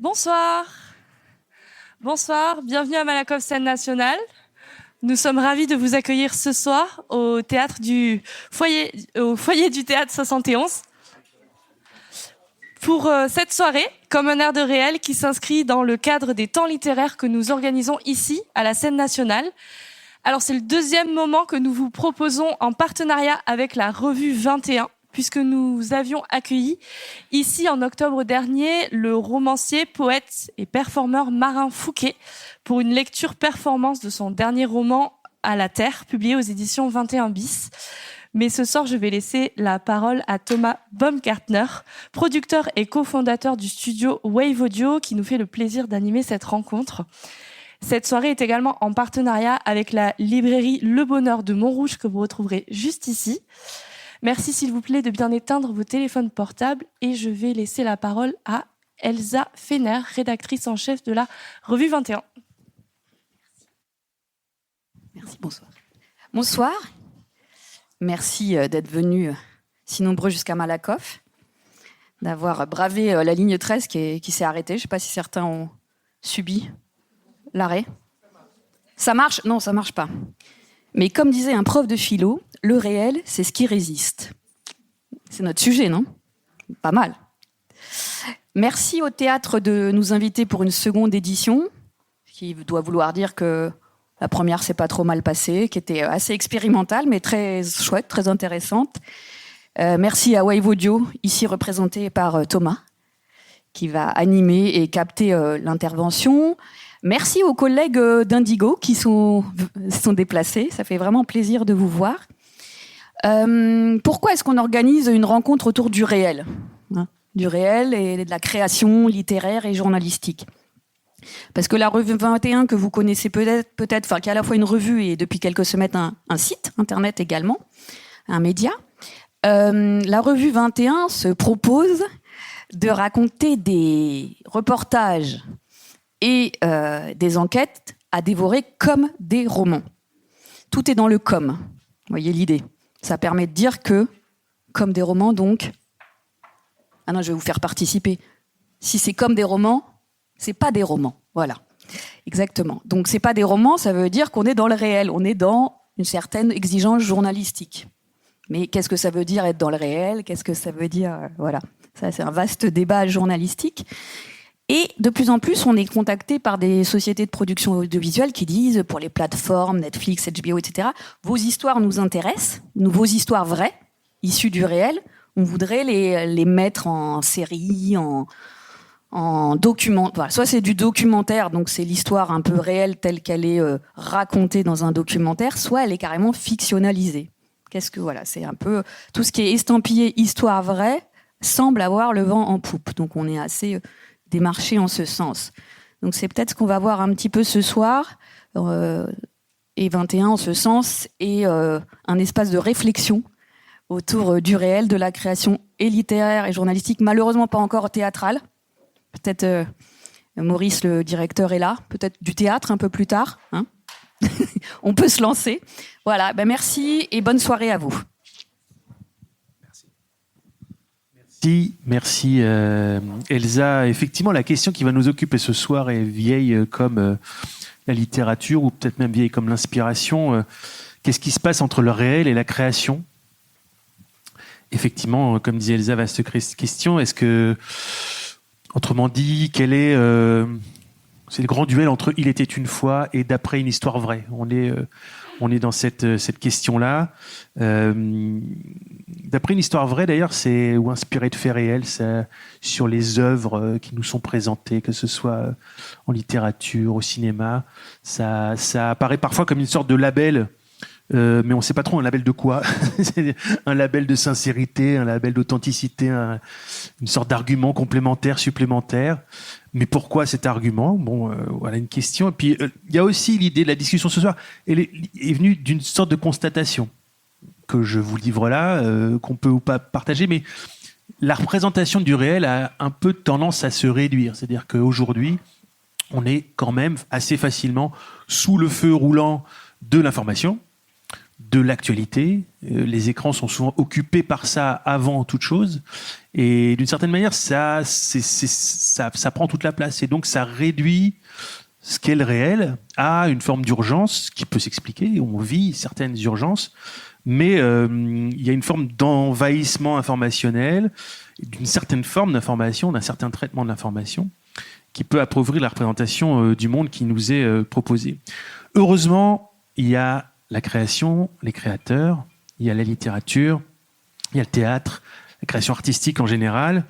Bonsoir. Bonsoir, bienvenue à Malakoff Scène Nationale. Nous sommes ravis de vous accueillir ce soir au théâtre du foyer du théâtre 71 pour cette soirée, comme un air de réel qui s'inscrit dans le cadre des temps littéraires que nous organisons ici à la Scène Nationale. Alors c'est le deuxième moment que nous vous proposons en partenariat avec la revue 21, puisque nous avions accueilli ici en octobre dernier le romancier, poète et performeur Marin Fouquet pour une lecture-performance de son dernier roman À la Terre, publié aux éditions 21 bis. Mais ce soir, je vais laisser la parole à Thomas Baumgartner, producteur et cofondateur du studio Wave Audio, qui nous fait le plaisir d'animer cette rencontre. Cette soirée est également en partenariat avec la librairie Le Bonheur de Montrouge, que vous retrouverez juste ici. Merci s'il vous plaît de bien éteindre vos téléphones portables et je vais laisser la parole à Elsa Fener, rédactrice en chef de la revue 21. Merci, bonsoir. Bonsoir. Merci d'être venus si nombreux jusqu'à Malakoff, d'avoir bravé la ligne 13 qui s'est arrêtée. Je ne sais pas si certains ont subi l'arrêt. Ça marche ? Non, ça ne marche pas. Mais comme disait un prof de philo, le réel, c'est ce qui résiste. C'est notre sujet, non ? Pas mal. Merci au théâtre de nous inviter pour une seconde édition, qui doit vouloir dire que la première s'est pas trop mal passée, qui était assez expérimentale, mais très chouette, très intéressante. Merci à Wave Audio, ici représenté par Thomas, qui va animer et capter l'intervention. Merci aux collègues d'Indigo qui sont déplacés. Ça fait vraiment plaisir de vous voir. Pourquoi est-ce qu'on organise une rencontre autour du réel, du réel et de la création littéraire et journalistique ? Parce que la revue 21 que vous connaissez peut-être, enfin qui est à la fois une revue et depuis quelques semaines un site internet également, un média. La revue 21 se propose de raconter des reportages et des enquêtes à dévorer comme des romans. Tout est dans le comme. Vous voyez l'idée. Ça permet de dire que, comme des romans, donc... Ah non, je vais vous faire participer. Si c'est comme des romans, c'est pas des romans. Voilà. Exactement. Donc c'est pas des romans, ça veut dire qu'on est dans le réel. On est dans une certaine exigence journalistique. Mais qu'est-ce que ça veut dire être dans le réel ? Qu'est-ce que ça veut dire... Voilà. Ça, c'est un vaste débat journalistique. Et de plus en plus, on est contacté par des sociétés de production audiovisuelle qui disent, pour les plateformes, Netflix, HBO, etc., vos histoires nous intéressent, vos histoires vraies, issues du réel, on voudrait les mettre en série, en document. Voilà. Soit c'est du documentaire, donc c'est l'histoire un peu réelle telle qu'elle est racontée dans un documentaire, soit elle est carrément fictionnalisée. Voilà, c'est un peu tout ce qui est estampillé histoire vraie semble avoir le vent en poupe. Donc on est assez démarché en ce sens. Donc c'est peut-être ce qu'on va voir un petit peu ce soir, et 21 en ce sens, et un espace de réflexion autour du réel, de la création et littéraire et journalistique, malheureusement pas encore théâtrale. Peut-être Maurice, le directeur, est là, peut-être du théâtre un peu plus tard. Hein. On peut se lancer. Voilà, merci et bonne soirée à vous. Merci Elsa. Effectivement, la question qui va nous occuper ce soir est vieille comme la littérature, ou peut-être même vieille comme l'inspiration. Qu'est-ce qui se passe entre le réel et la création ? Effectivement, comme disait Elsa, vaste question. Est-ce que, autrement dit, quel est c'est le grand duel entre Il était une fois et D'après une histoire vraie. On est dans cette question-là. D'après une histoire vraie, d'ailleurs, ou inspirée de faits réels, sur les œuvres qui nous sont présentées, que ce soit en littérature, au cinéma. Ça apparaît parfois comme une sorte de label, mais on ne sait pas trop un label de quoi. C'est un label de sincérité, un label d'authenticité, une sorte d'argument complémentaire, supplémentaire. Mais pourquoi cet argument ? Bon, voilà une question. Et puis, il y a aussi l'idée de la discussion ce soir. Elle est venue d'une sorte de constatation que je vous livre là, qu'on peut ou pas partager. Mais la représentation du réel a un peu tendance à se réduire. C'est-à-dire qu'aujourd'hui, on est quand même assez facilement sous le feu roulant de l'information. de l'actualité. Les écrans sont souvent occupés par ça avant toute chose. Et d'une certaine manière, ça prend toute la place. Et donc, ça réduit ce qu'est le réel à une forme d'urgence qui peut s'expliquer. On vit certaines urgences, mais il y a une forme d'envahissement informationnel, d'une certaine forme d'information, d'un certain traitement de l'information, qui peut appauvrir la représentation du monde qui nous est proposée. Heureusement, il y a la création, les créateurs, il y a la littérature, il y a le théâtre, la création artistique en général,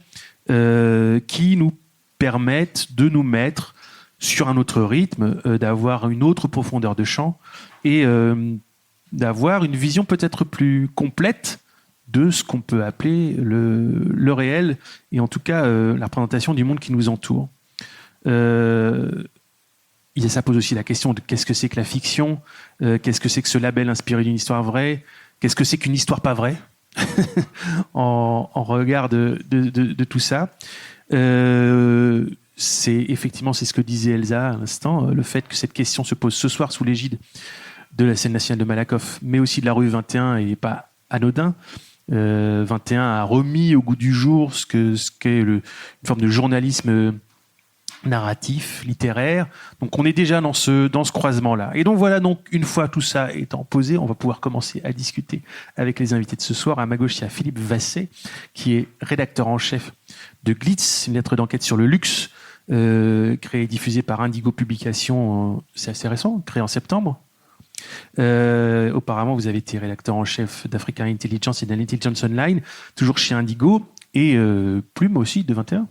qui nous permettent de nous mettre sur un autre rythme, d'avoir une autre profondeur de champ et d'avoir une vision peut-être plus complète de ce qu'on peut appeler le réel et en tout cas la représentation du monde qui nous entoure. Ça pose aussi la question de qu'est-ce que c'est que la fiction, qu'est-ce que c'est que ce label inspiré d'une histoire vraie, qu'est-ce que c'est qu'une histoire pas vraie en regard de tout ça. C'est ce que disait Elsa à l'instant, le fait que cette question se pose ce soir sous l'égide de la scène nationale de Malakoff, mais aussi de la rue 21 et pas anodin. 21 a remis au goût du jour ce qu'est une forme de journalisme narratif, littéraire. Donc on est déjà dans ce croisement-là. Et donc voilà, donc une fois tout ça étant posé, on va pouvoir commencer à discuter avec les invités de ce soir. À ma gauche, il y a Philippe Vassé, qui est rédacteur en chef de Glitz, une lettre d'enquête sur le luxe, créée et diffusée par Indigo Publications, c'est assez récent, créée en septembre. Auparavant, vous avez été rédacteur en chef d'Africa Intelligence et d'Intelligence Online, toujours chez Indigo, et Plume aussi, de 21.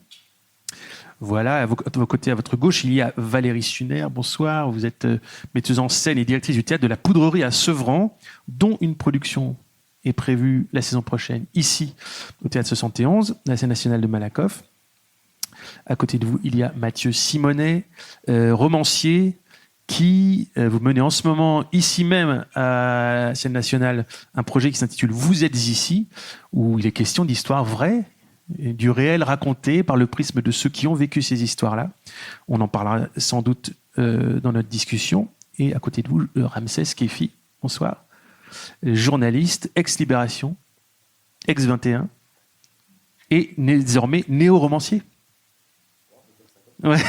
Voilà, à vos côtés, à votre gauche, il y a Valérie Suner. Bonsoir, vous êtes metteuse en scène et directrice du théâtre de la Poudrerie à Sevran, dont une production est prévue la saison prochaine, ici, au Théâtre 71, la scène nationale de Malakoff. À côté de vous, il y a Mathieu Simonet, romancier, qui vous menez en ce moment, ici même, à la scène nationale, un projet qui s'intitule « Vous êtes ici », où il est question d'histoires vraies, du réel raconté par le prisme de ceux qui ont vécu ces histoires-là. On en parlera sans doute dans notre discussion. Et à côté de vous, Ramsès Kefi, bonsoir, journaliste, ex-Libération, ex-21, et désormais néo-romancier. Ouais.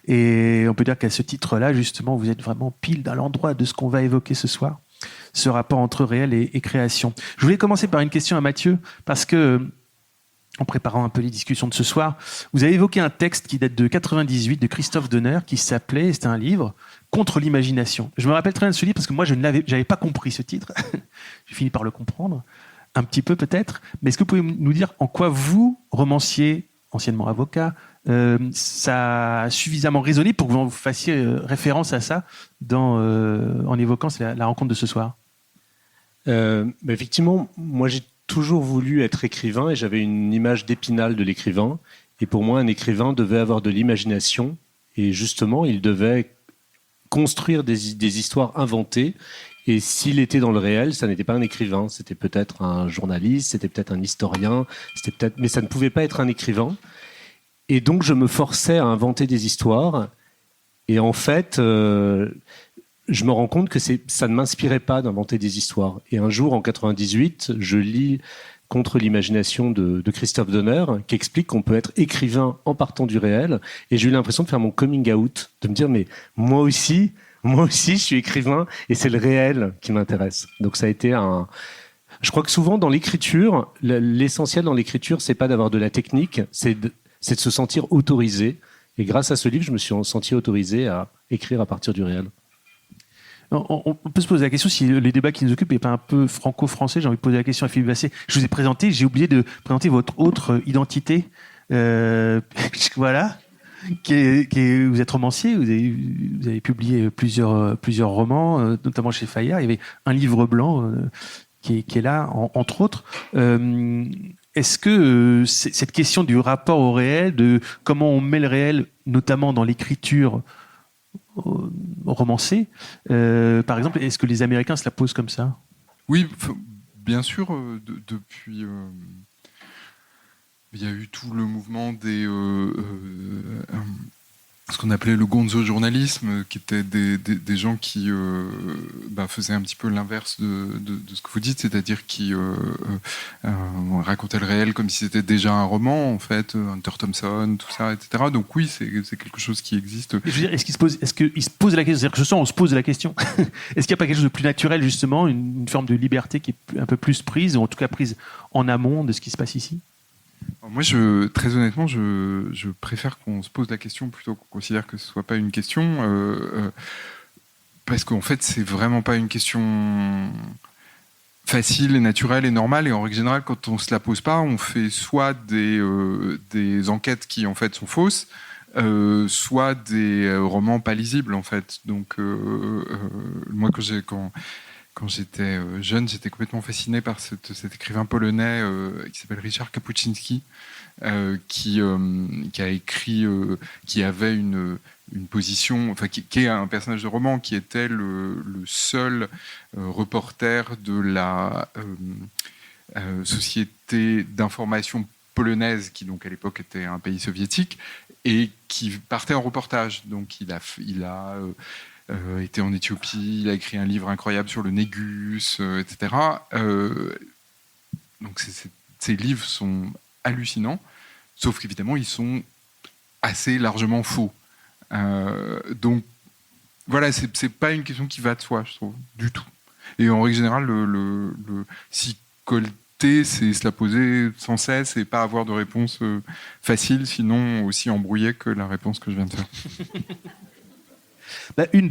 Et on peut dire qu'à ce titre-là, justement, vous êtes vraiment pile dans l'endroit de ce qu'on va évoquer ce soir, ce rapport entre réel et création. Je voulais commencer par une question à Mathieu, parce que, en préparant un peu les discussions de ce soir, vous avez évoqué un texte qui date de 98 de Christophe Donner, qui s'appelait, c'était un livre, Contre l'imagination. Je me rappelle très bien de ce livre parce que moi, j'avais pas compris ce titre. J'ai fini par le comprendre, un petit peu peut-être. Mais est-ce que vous pouvez nous dire en quoi vous, romancier, anciennement avocat, ça a suffisamment résonné pour que vous fassiez référence à ça en évoquant la rencontre de ce soir? Effectivement, moi j'ai toujours voulu être écrivain et j'avais une image d'Épinal de l'écrivain. Et pour moi, un écrivain devait avoir de l'imagination et justement, il devait construire des histoires inventées. Et s'il était dans le réel, ça n'était pas un écrivain, c'était peut-être un journaliste, c'était peut-être un historien, mais ça ne pouvait pas être un écrivain. Et donc, je me forçais à inventer des histoires. Et en fait, je me rends compte que ça ne m'inspirait pas d'inventer des histoires. Et un jour, en 98, je lis Contre l'imagination de Christophe Donner, qui explique qu'on peut être écrivain en partant du réel. Et j'ai eu l'impression de faire mon coming out, de me dire, mais moi aussi, je suis écrivain et c'est le réel qui m'intéresse. Donc ça a été je crois que souvent dans l'écriture, l'essentiel dans l'écriture, c'est pas d'avoir de la technique, c'est de se sentir autorisé. Et grâce à ce livre, je me suis senti autorisé à écrire à partir du réel. On peut se poser la question si les débats qui nous occupent n'est pas un peu franco-français. J'ai envie de poser la question à Philippe Vassé. Je vous ai présenté, j'ai oublié de présenter votre autre identité. Voilà. Vous êtes romancier, vous avez publié plusieurs romans, notamment chez Fayard. Il y avait un livre blanc qui est là, entre autres. Est-ce que cette question du rapport au réel, de comment on met le réel, notamment dans l'écriture romancée, par exemple, est-ce que les Américains se la posent comme ça? Oui, bien sûr. Depuis, il y a eu tout le mouvement des ce qu'on appelait le gonzo-journalisme, qui étaient des gens qui faisaient un petit peu l'inverse de ce que vous dites, c'est-à-dire qui racontaient le réel comme si c'était déjà un roman, en fait, Hunter Thompson, tout ça, etc. Donc oui, c'est quelque chose qui existe. Je veux dire, est-ce qu'il se pose la question, c'est-à-dire que ce soir on se pose la question, est-ce qu'il n'y a pas quelque chose de plus naturel, justement, une forme de liberté qui est un peu plus prise, ou en tout cas prise en amont de ce qui se passe ici? Moi, très honnêtement, je préfère qu'on se pose la question plutôt qu'on considère que ce soit pas une question, parce qu'en fait, c'est vraiment pas une question facile et naturelle et normale. Et en règle générale, quand on se la pose pas, on fait soit des enquêtes qui en fait sont fausses, soit des romans pas lisibles en fait. Donc, moi, quand j'étais jeune, j'étais complètement fasciné par cet écrivain polonais qui s'appelle Richard Kapuscinski, qui a écrit, qui avait une position, enfin qui est un personnage de roman, qui était le seul reporter de la société d'information polonaise, qui donc à l'époque était un pays soviétique, et qui partait en reportage. Donc il a était en Éthiopie, il a écrit un livre incroyable sur le négus, etc. Donc ces livres sont hallucinants, sauf qu'évidemment ils sont assez largement faux. Donc voilà, c'est pas une question qui va de soi, je trouve, du tout. Et en règle générale, s'y colter, c'est se la poser sans cesse et pas avoir de réponse facile, sinon aussi embrouillée que la réponse que je viens de faire. Une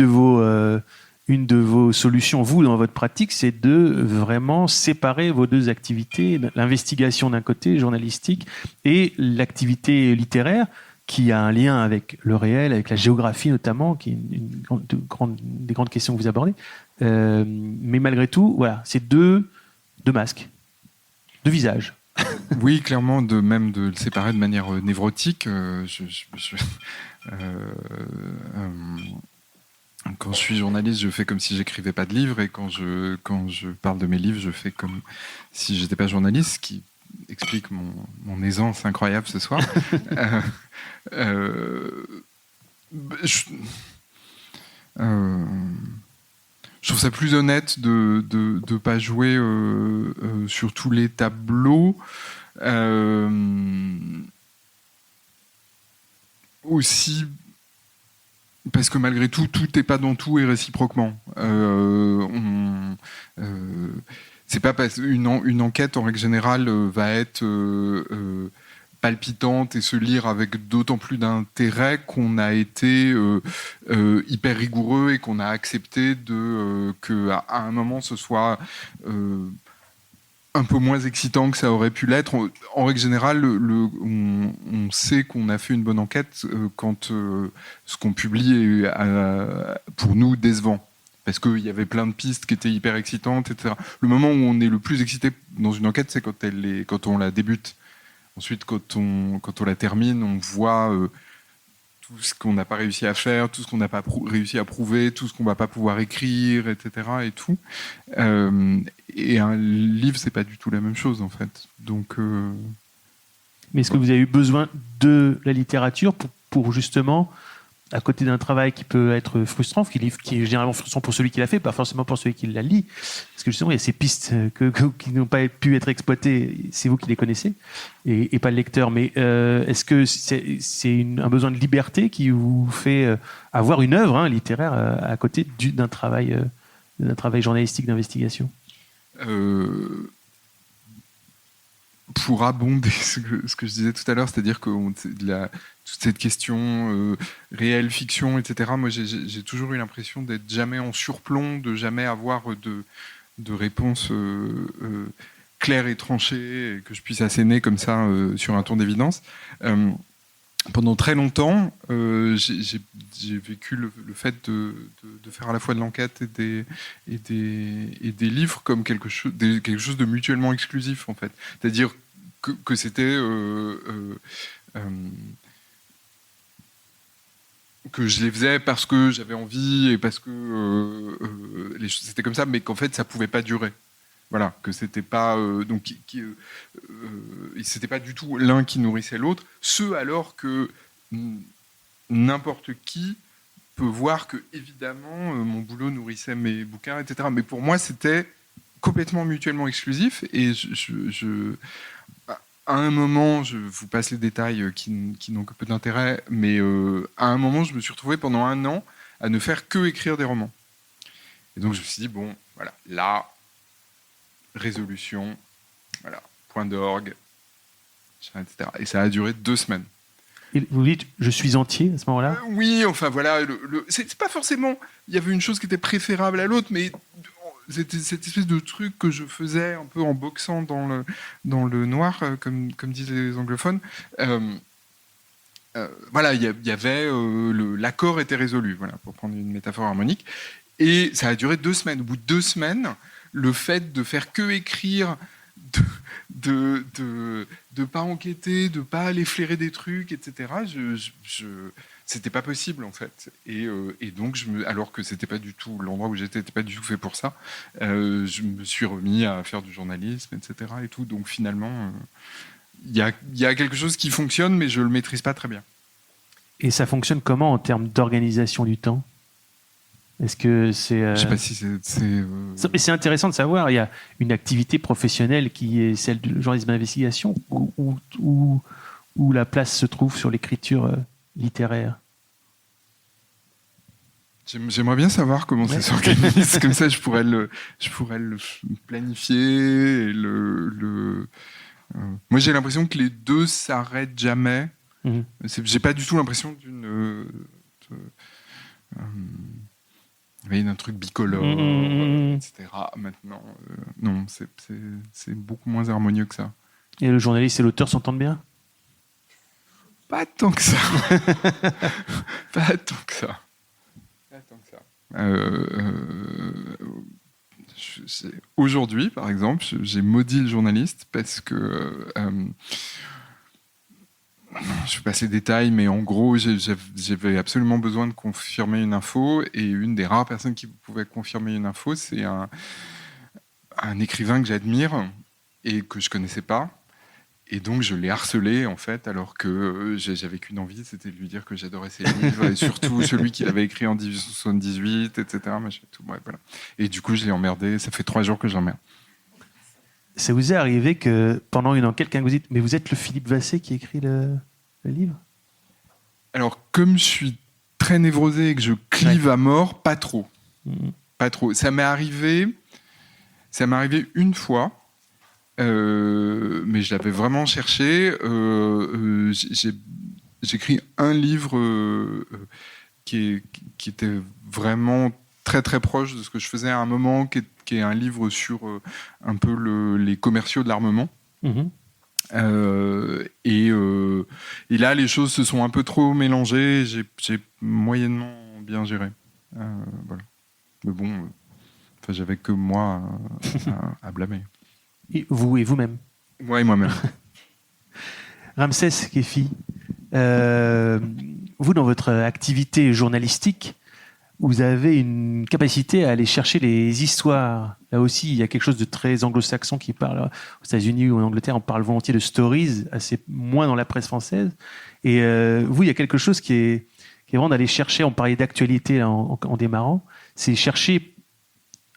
de vos solutions, vous, dans votre pratique, c'est de vraiment séparer vos deux activités, l'investigation d'un côté, journalistique, et l'activité littéraire, qui a un lien avec le réel, avec la géographie notamment, qui est des grandes questions que vous abordez. Mais malgré tout, voilà, c'est deux masques, deux visages. Oui, clairement, même de le séparer de manière névrotique. Quand je suis journaliste, je fais comme si j'écrivais pas de livres, et quand je parle de mes livres, je fais comme si j'étais pas journaliste, ce qui explique mon aisance incroyable ce soir. Je trouve ça plus honnête de pas jouer sur tous les tableaux. Aussi parce que malgré tout n'est pas dans tout, et réciproquement. C'est pas parce une enquête en règle générale va être palpitante et se lire avec d'autant plus d'intérêt qu'on a été hyper rigoureux et qu'on a accepté qu'à un moment ce soit un peu moins excitant que ça aurait pu l'être. En règle générale, on sait qu'on a fait une bonne enquête quand ce qu'on publie est pour nous décevant. Parce qu'il y avait plein de pistes qui étaient hyper excitantes, etc. Le moment où on est le plus excité dans une enquête, c'est quand on la débute. Ensuite, quand on la termine, on voit tout ce qu'on n'a pas réussi à faire, tout ce qu'on n'a pas réussi à prouver, tout ce qu'on ne va pas pouvoir écrire, etc. Et tout. Et un livre, c'est pas du tout la même chose, en fait. Donc, mais est-ce que vous avez eu besoin de la littérature pour justement, à côté d'un travail qui peut être frustrant, qui est généralement frustrant pour celui qui l'a fait, pas forcément pour celui qui la lit, parce que justement il y a ces pistes qui n'ont pas pu être exploitées, c'est vous qui les connaissez, et pas le lecteur. Mais est-ce que c'est un besoin de liberté qui vous fait avoir une œuvre littéraire à côté d'un travail journalistique d'investigation? Pour abonder ce que je disais tout à l'heure, c'est-à-dire que toute cette question réelle, fiction, etc., moi j'ai toujours eu l'impression d'être jamais en surplomb, de jamais avoir de réponse claire et tranchée, et que je puisse asséner comme ça sur un ton d'évidence. Pendant très longtemps, j'ai vécu le fait de faire à la fois de l'enquête et des livres comme quelque chose de mutuellement exclusif, en fait. C'est-à-dire que c'était que je les faisais parce que j'avais envie et parce que c'était comme ça, mais qu'en fait ça pouvait pas durer. Voilà, que c'était pas c'était pas du tout l'un qui nourrissait l'autre. Alors que n'importe qui peut voir que, évidemment, mon boulot nourrissait mes bouquins, etc. Mais pour moi, c'était complètement mutuellement exclusif. Et à un moment, je vous passe les détails qui n'ont que peu d'intérêt, mais à un moment, je me suis retrouvé pendant 1 an à ne faire que écrire des romans. Et donc, je me suis dit, bon, voilà, là, résolution, voilà, point d'orgue, etc. Et ça a duré 2 semaines. Et vous dites, je suis entier à ce moment-là? Oui, enfin voilà, c'est pas forcément. Il y avait une chose qui était préférable à l'autre, mais c'était cette espèce de truc que je faisais un peu en boxant dans le noir, comme disent les anglophones. Voilà, il y avait l'accord était résolu, voilà, pour prendre une métaphore harmonique. Et ça a duré 2 semaines. Au bout de 2 semaines, le fait de faire que écrire, de pas enquêter, de pas aller flairer des trucs, etc. C'était pas possible en fait. Et donc alors que c'était pas du tout l'endroit où j'étais, n'était pas du tout fait pour ça. Je me suis remis à faire du journalisme, etc. Et tout. Donc finalement, il y a quelque chose qui fonctionne, mais je le maîtrise pas très bien. Et ça fonctionne comment en termes d'organisation du temps? Est-ce que c'est... Je sais pas si Mais c'est intéressant de savoir, il y a une activité professionnelle qui est celle du journalisme d'investigation, où la place se trouve sur l'écriture littéraire. J'aimerais bien savoir comment ça s'organise, comme ça je pourrais le planifier. Et Moi j'ai l'impression que les deux s'arrêtent jamais. J'ai pas du tout l'impression d'un truc bicolore, etc. Maintenant, non, c'est beaucoup moins harmonieux que ça. Et le journaliste et l'auteur s'entendent bien? Pas tant que ça. Pas tant que ça. Aujourd'hui, par exemple, j'ai maudit le journaliste parce que je vais passer les détails, mais en gros, j'avais absolument besoin de confirmer une info, et une des rares personnes qui pouvait confirmer une info, c'est un écrivain que j'admire et que je connaissais pas. Et donc, je l'ai harcelé, en fait, alors que j'avais qu'une envie, c'était de lui dire que j'adorais ses livres, et surtout celui qu'il avait écrit en 1878, etc. Tout, bref, voilà. Et du coup, je l'ai emmerdé. Ça fait 3 jours que j'emmerde. Ça vous est arrivé que pendant une enquête, quelqu'un vous dise « Mais vous êtes le Philippe Vassé qui écrit le livre ?» Alors, comme je suis très névrosé et que je clive à mort, pas trop. Pas trop. Ça m'est arrivé une fois, mais je l'avais vraiment cherché. J'écris un livre qui était vraiment très très proche de ce que je faisais à un moment, qui est un livre sur un peu les commerciaux de l'armement. Et là, les choses se sont un peu trop mélangées. J'ai moyennement bien géré. Voilà. Mais bon, j'avais que moi à blâmer. Et vous-même? Moi et moi-même. Ramsès Kefi, vous, dans votre activité journalistique, vous avez une capacité à aller chercher les histoires. Là aussi, il y a quelque chose de très anglo-saxon qui parle. Aux États-Unis ou en Angleterre, on parle volontiers de stories, assez moins dans la presse française. Et vous, il y a quelque chose qui est vraiment d'aller chercher, on parlait d'actualité en démarrant, c'est chercher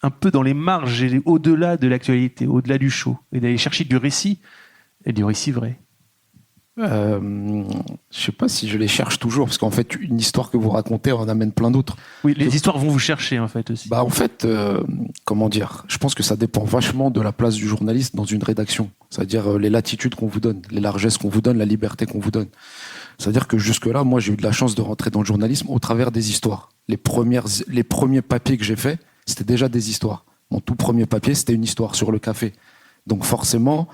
un peu dans les marges et au-delà de l'actualité, au-delà du show, et d'aller chercher du récit, et du récit vrai. Je sais pas si je les cherche toujours, parce qu'en fait, une histoire que vous racontez en amène plein d'autres. Oui, les histoires vont vous chercher, en fait, aussi. Bah, en fait, comment dire, je pense que ça dépend vachement de la place du journaliste dans une rédaction. C'est-à-dire les latitudes qu'on vous donne, les largesses qu'on vous donne, la liberté qu'on vous donne. C'est-à-dire que jusque-là, moi, j'ai eu de la chance de rentrer dans le journalisme au travers des histoires. Les premiers papiers que j'ai faits, c'était déjà des histoires. Mon tout premier papier, c'était une histoire sur le café. Donc forcément,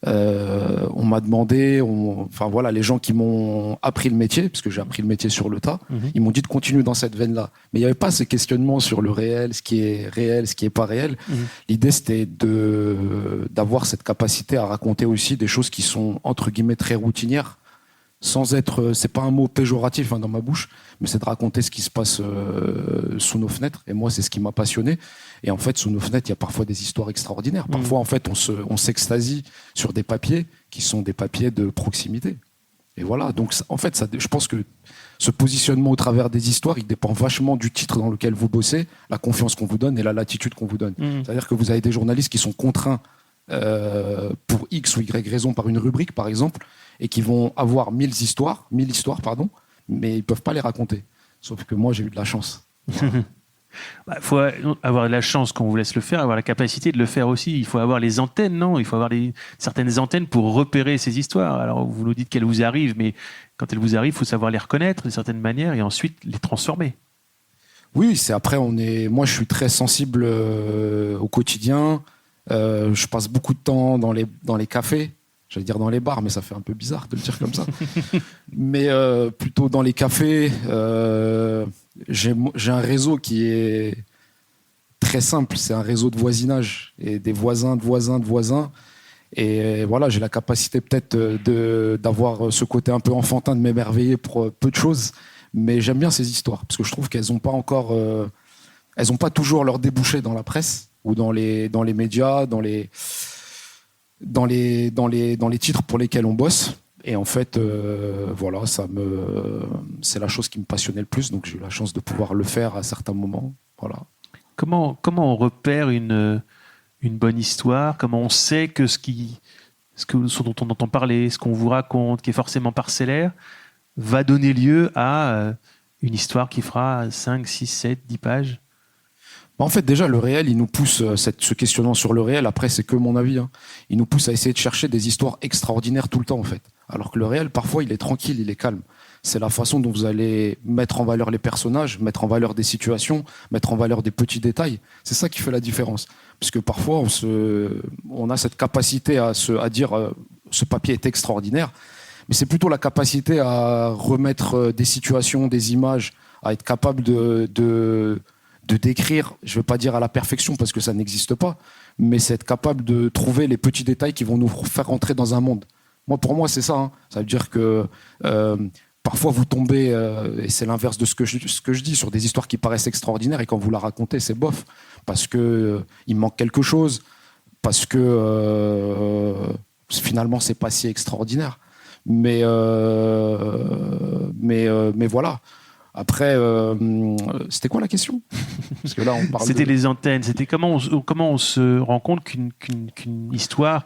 on m'a demandé, enfin voilà, les gens qui m'ont appris le métier, parce que j'ai appris le métier sur le tas, ils m'ont dit de continuer dans cette veine-là. Mais il n'y avait pas ces questionnements sur le réel, ce qui est pas réel. L'idée, c'était d'avoir cette capacité à raconter aussi des choses qui sont entre guillemets très routinières, sans être, c'est pas un mot péjoratif dans ma bouche, mais c'est de raconter ce qui se passe sous nos fenêtres. Et moi, c'est ce qui m'a passionné. Et en fait, sous nos fenêtres, il y a parfois des histoires extraordinaires. Parfois, en fait, on s'extasie sur des papiers qui sont des papiers de proximité. Et voilà, donc en fait, je pense que ce positionnement au travers des histoires, il dépend vachement du titre dans lequel vous bossez, la confiance qu'on vous donne et la latitude qu'on vous donne. C'est-à-dire que vous avez des journalistes qui sont contraints pour X ou Y raison par une rubrique, par exemple, et qui vont avoir 1000 histoires, mais ils ne peuvent pas les raconter. Sauf que moi, j'ai eu de la chance. Il faut avoir la chance qu'on vous laisse le faire, avoir la capacité de le faire aussi. Il faut avoir les antennes, non? Il faut avoir certaines antennes pour repérer ces histoires. Alors, vous nous dites qu'elles vous arrivent, mais quand elles vous arrivent, il faut savoir les reconnaître d'une certaine manière et ensuite les transformer. Oui, moi, je suis très sensible au quotidien. Je passe beaucoup de temps dans les cafés. J'allais dire dans les bars, mais ça fait un peu bizarre de le dire comme ça. Mais plutôt dans les cafés, j'ai un réseau qui est très simple. C'est un réseau de voisinage et des voisins de voisins de voisins. Et voilà, j'ai la capacité peut-être d'avoir ce côté un peu enfantin de m'émerveiller pour peu de choses. Mais j'aime bien ces histoires parce que je trouve qu'elles n'ont pas encore, elles n'ont pas toujours leur débouché dans la presse ou dans les médias, dans les titres pour lesquels on bosse. Et en fait, voilà, c'est la chose qui me passionnait le plus. Donc j'ai eu la chance de pouvoir le faire à certains moments. Voilà. Comment on repère une bonne histoire? Comment on sait que ce dont on entend parler, ce qu'on vous raconte, qui est forcément parcellaire, va donner lieu à une histoire qui fera 5, 6, 7, 10 pages? En fait, déjà, le réel, il nous pousse, ce questionnement sur le réel, après, c'est que mon avis, hein, il nous pousse à essayer de chercher des histoires extraordinaires tout le temps, en fait. Alors que le réel, parfois, il est tranquille, il est calme. C'est la façon dont vous allez mettre en valeur les personnages, mettre en valeur des situations, mettre en valeur des petits détails. C'est ça qui fait la différence. Parce que parfois, on a cette capacité à dire ce papier est extraordinaire, mais c'est plutôt la capacité à remettre des situations, des images, à être capable de décrire, je ne veux pas dire à la perfection parce que ça n'existe pas, mais c'est être capable de trouver les petits détails qui vont nous faire rentrer dans un monde. Pour moi, c'est ça. Hein. Ça veut dire que parfois vous tombez, et c'est l'inverse de ce que je dis, sur des histoires qui paraissent extraordinaires et quand vous la racontez, c'est bof. Parce qu'il manque quelque chose, parce que finalement, c'est pas si extraordinaire. Mais voilà. Après, c'était quoi la question? Parce que là, on parle. C'était les antennes. C'était comment on se rend compte qu'une histoire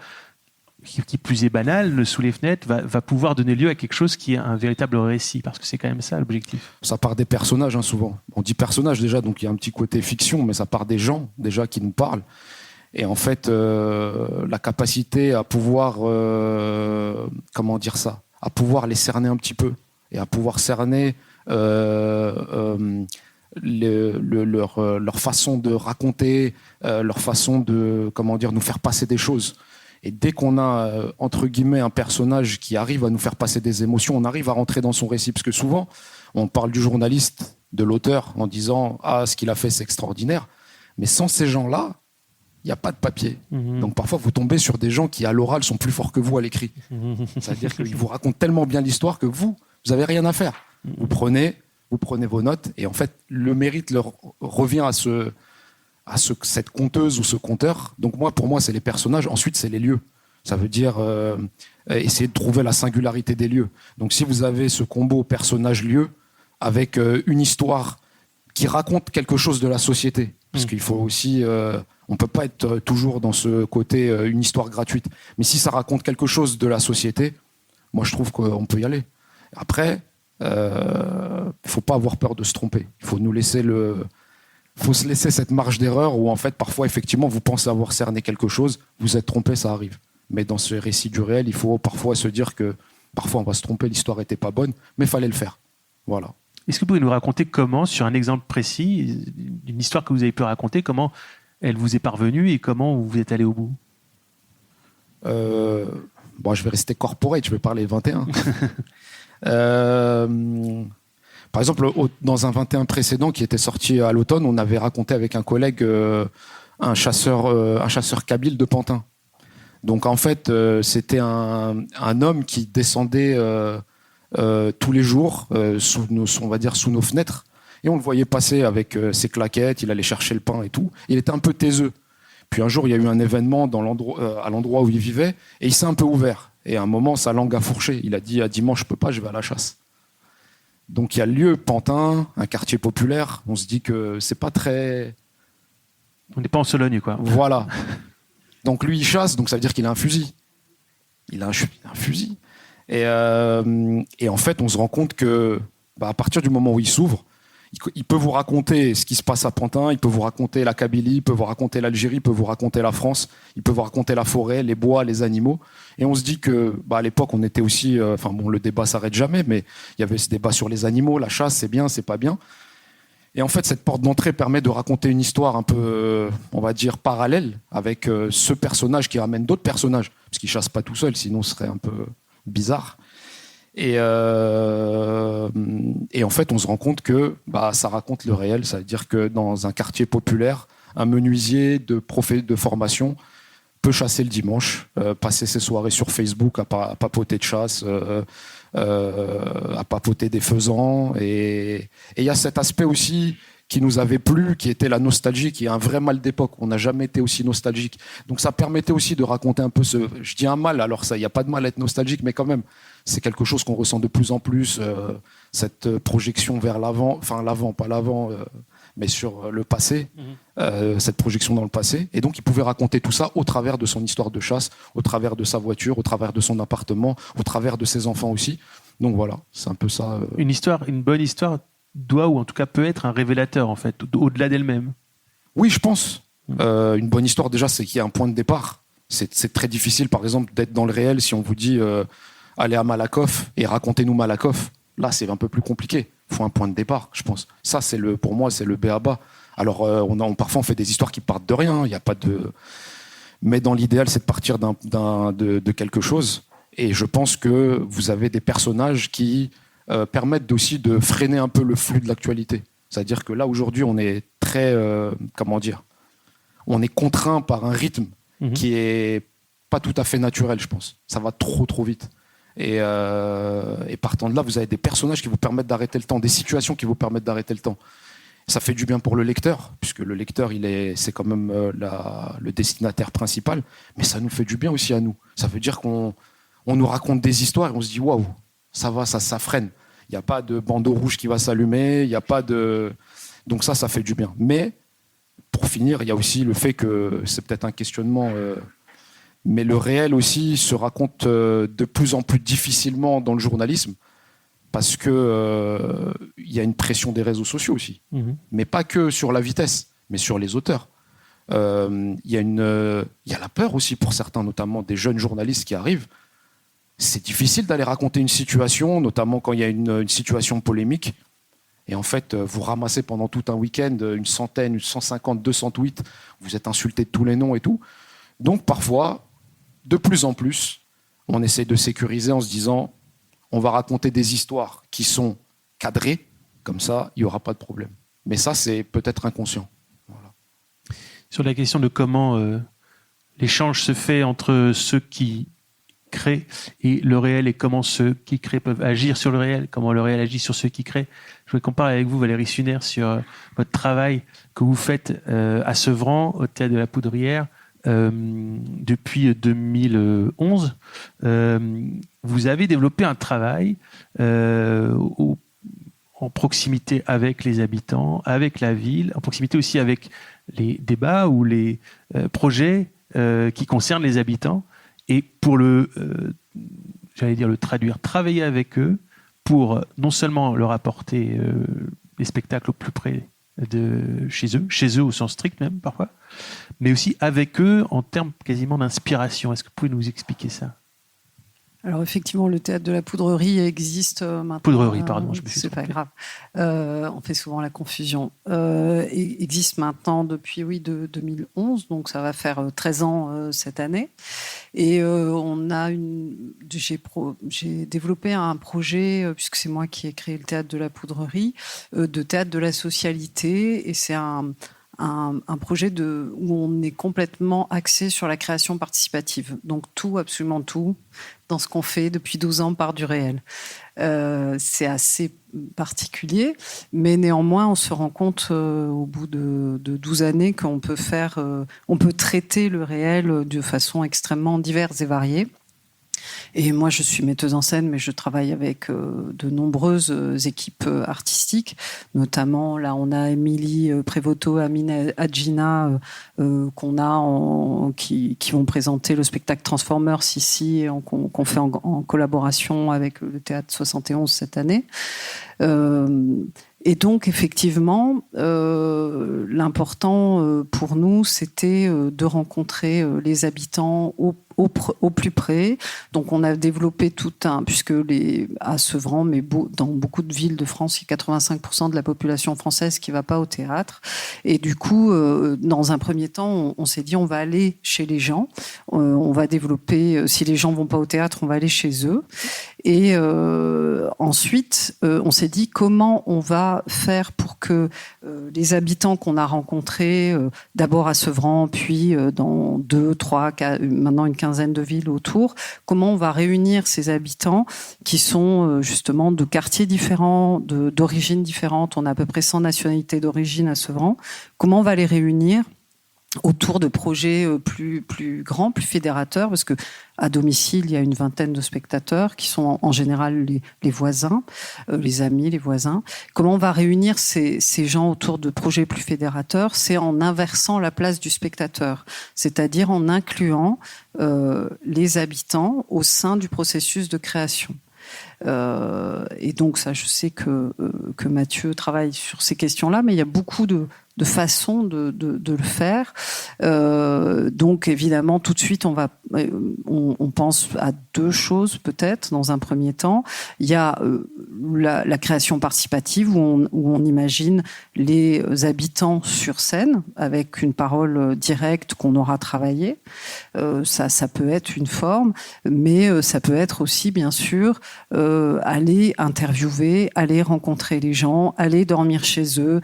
qui plus est banale, sous les fenêtres, va pouvoir donner lieu à quelque chose qui est un véritable récit, parce que c'est quand même ça l'objectif. Ça part des personnages, hein, souvent. On dit personnages déjà, donc il y a un petit côté fiction, mais ça part des gens déjà qui nous parlent. Et en fait, la capacité à pouvoir, comment dire ça, à pouvoir les cerner un petit peu et à pouvoir cerner leur façon de raconter, leur façon de, comment dire, nous faire passer des choses. Et dès qu'on a, entre guillemets, un personnage qui arrive à nous faire passer des émotions, on arrive à rentrer dans son récit. Parce que souvent, on parle du journaliste, de l'auteur, en disant « Ah, ce qu'il a fait, c'est extraordinaire ». Mais sans ces gens-là, il n'y a pas de papier. Donc parfois, vous tombez sur des gens qui, à l'oral, sont plus forts que vous à l'écrit. C'est-à-dire qu'ils vous racontent tellement bien l'histoire que vous n'avez rien à faire. Vous prenez vos notes et en fait, le mérite leur revient à cette conteuse ou ce conteur. Donc pour moi, c'est les personnages. Ensuite, c'est les lieux. Ça veut dire essayer de trouver la singularité des lieux. Donc si vous avez ce combo personnage-lieu avec une histoire qui raconte quelque chose de la société, parce qu'il faut aussi... on peut pas être toujours dans ce côté une histoire gratuite. Mais si ça raconte quelque chose de la société, moi, je trouve qu'on peut y aller. Après... faut pas avoir peur de se tromper. Il faut faut se laisser cette marge d'erreur où en fait parfois effectivement vous pensez avoir cerné quelque chose, vous êtes trompé, ça arrive. Mais dans ce récit du réel, il faut parfois se dire que parfois on va se tromper, l'histoire était pas bonne, mais fallait le faire. Voilà. Est-ce que vous pouvez nous raconter comment, sur un exemple précis, d'une histoire que vous avez pu raconter, comment elle vous est parvenue et comment vous êtes allé au bout? Je vais rester corporate, je vais parler 21. Par exemple, dans un 21 précédent qui était sorti à l'automne, on avait raconté avec un collègue un chasseur kabyle de Pantin. Donc en fait, c'était un homme qui descendait tous les jours sous nos fenêtres et on le voyait passer avec ses claquettes, il allait chercher le pain et tout. Il était un peu taiseux. Puis un jour, il y a eu un événement à l'endroit où il vivait et il s'est un peu ouvert. Et à un moment, sa langue a fourché. Il a dit à dimanche, je peux pas, je vais à la chasse. Donc il y a le lieu, Pantin, un quartier populaire. On se dit que c'est pas très... On n'est pas en Sologne, quoi. Voilà. Donc lui, il chasse, donc ça veut dire qu'il a un fusil. Il a un fusil. Et en fait, on se rend compte que, à partir du moment où il s'ouvre, il peut vous raconter ce qui se passe à Pantin, il peut vous raconter la Kabylie, il peut vous raconter l'Algérie, il peut vous raconter la France, il peut vous raconter la forêt, les bois, les animaux. Et on se dit que, à l'époque, on était aussi, le débat s'arrête jamais, mais il y avait ce débat sur les animaux, la chasse, c'est bien, c'est pas bien. Et en fait, cette porte d'entrée permet de raconter une histoire un peu, on va dire, parallèle avec ce personnage qui ramène d'autres personnages, parce qu'il chasse pas tout seul, sinon ce serait un peu bizarre. Et en fait, on se rend compte que ça raconte le réel. Ça veut dire que dans un quartier populaire, un menuisier de formation peut chasser le dimanche, passer ses soirées sur Facebook à papoter de chasse, à papoter des faisans. Et il y a cet aspect aussi qui nous avait plu, qui était la nostalgie, qui est un vrai mal d'époque. On n'a jamais été aussi nostalgique. Donc ça permettait aussi de raconter un peu je dis un mal, alors ça, il n'y a pas de mal à être nostalgique, mais quand même, c'est quelque chose qu'on ressent de plus en plus, cette projection vers l'avant, enfin l'avant, pas l'avant, mais sur le passé, cette projection dans le passé. Et donc il pouvait raconter tout ça au travers de son histoire de chasse, au travers de sa voiture, au travers de son appartement, au travers de ses enfants aussi. Donc voilà, c'est un peu ça. Une bonne histoire doit, ou en tout cas peut être un révélateur, en fait, au-delà d'elle-même. Oui, je pense. Une bonne histoire, déjà, c'est qu'il y a un point de départ. C'est très difficile, par exemple, d'être dans le réel si on vous dit allez à Malakoff et racontez-nous Malakoff. Là, c'est un peu plus compliqué. Il faut un point de départ, je pense. Ça, pour moi, c'est le b.a.-ba. Alors, parfois, on fait des histoires qui partent de rien. Il n'y a pas de... Mais dans l'idéal, c'est de partir de quelque chose. Et je pense que vous avez des personnages qui permettent aussi de freiner un peu le flux de l'actualité. C'est-à-dire que là, aujourd'hui, on est très... on est contraint par un rythme qui est pas tout à fait naturel, je pense. Ça va trop, trop vite. Et partant de là, vous avez des personnages qui vous permettent d'arrêter le temps, des situations qui vous permettent d'arrêter le temps. Ça fait du bien pour le lecteur, puisque le lecteur, c'est quand même le destinataire principal, mais ça nous fait du bien aussi à nous. Ça veut dire qu'on nous raconte des histoires et on se dit waouh, ça va, ça freine. Il n'y a pas de bandeau rouge qui va s'allumer, il n'y a pas de... Donc ça fait du bien. Mais, pour finir, il y a aussi le fait que c'est peut-être un questionnement, mais le réel aussi se raconte de plus en plus difficilement dans le journalisme, parce que il y a une pression des réseaux sociaux aussi. Mais pas que sur la vitesse, mais sur les auteurs. Il y a la peur aussi pour certains, notamment des jeunes journalistes qui arrivent. C'est difficile d'aller raconter une situation, notamment quand il y a une situation polémique. Et en fait, vous ramassez pendant tout un week-end une centaine, 150, 200 tweets, vous êtes insulté de tous les noms et tout. Donc parfois, de plus en plus, on essaie de sécuriser en se disant on va raconter des histoires qui sont cadrées, comme ça, il n'y aura pas de problème. Mais ça, c'est peut-être inconscient. Voilà. Sur la question de comment l'échange se fait entre ceux qui créent et le réel, et comment ceux qui créent peuvent agir sur le réel, comment le réel agit sur ceux qui créent. Je voudrais qu'on parle avec vous, Valérie Suner, sur votre travail que vous faites à Sevran, au Théâtre de la Poudrière, depuis 2011. Vous avez développé un travail en proximité avec les habitants, avec la ville, en proximité aussi avec les débats ou les projets qui concernent les habitants, et pour le traduire, travailler avec eux pour non seulement leur apporter les spectacles au plus près de chez eux au sens strict même parfois, mais aussi avec eux en termes quasiment d'inspiration. Est-ce que vous pouvez nous expliquer ça ? Alors effectivement, le théâtre de la Poudrerie existe maintenant. Poudrerie, pardon, je me suis trompé. C'est pas grave. On fait souvent la confusion. Existe maintenant depuis 2011, donc ça va faire 13 ans cette année. Et j'ai développé un projet, puisque c'est moi qui ai créé le théâtre de la Poudrerie, de théâtre de la socialité, et c'est un projet où on est complètement axé sur la création participative. Donc tout, absolument tout, dans ce qu'on fait depuis 12 ans part du réel. C'est assez particulier, mais néanmoins, on se rend compte au bout de 12 années qu'on peut traiter le réel de façon extrêmement diverse et variée. Et moi, je suis metteuse en scène, mais je travaille avec de nombreuses équipes artistiques. Notamment, là, on a Émilie Prévoto, Amine Adjina, qui vont présenter le spectacle Transformers ici, qu'on fait en collaboration avec le Théâtre 71 cette année. Et donc, effectivement, l'important pour nous, c'était de rencontrer les habitants au plus près. Donc, on a développé puisque à Sevran, mais dans beaucoup de villes de France, il y a 85% de la population française qui ne va pas au théâtre. Et du coup, dans un premier temps, on s'est dit, on va aller chez les gens. On va développer, si les gens ne vont pas au théâtre, on va aller chez eux. Et ensuite, on s'est dit, comment on va faire pour que les habitants qu'on a rencontrés, d'abord à Sevran, puis dans 2, 3, 4, maintenant une quinzaine de villes autour, comment on va réunir ces habitants qui sont justement de quartiers différents, d'origines différentes. On a à peu près 100 nationalités d'origine à Sevran. Comment on va les réunir autour de projets plus grands, plus fédérateurs, parce que à domicile, il y a une vingtaine de spectateurs qui sont en général les voisins, les amis, les voisins. Comment on va réunir ces gens autour de projets plus fédérateurs? C'est en inversant la place du spectateur, c'est-à-dire en incluant les habitants au sein du processus de création. Et donc ça, je sais que Mathieu travaille sur ces questions-là, mais il y a beaucoup de façons de le faire. Donc évidemment, tout de suite, on pense à 2 choses peut-être dans un premier temps. Il y a la création participative où on imagine les habitants sur scène avec une parole directe qu'on aura travaillée. Ça peut être une forme, mais ça peut être aussi bien sûr aller interviewer, aller rencontrer les gens, aller dormir chez eux,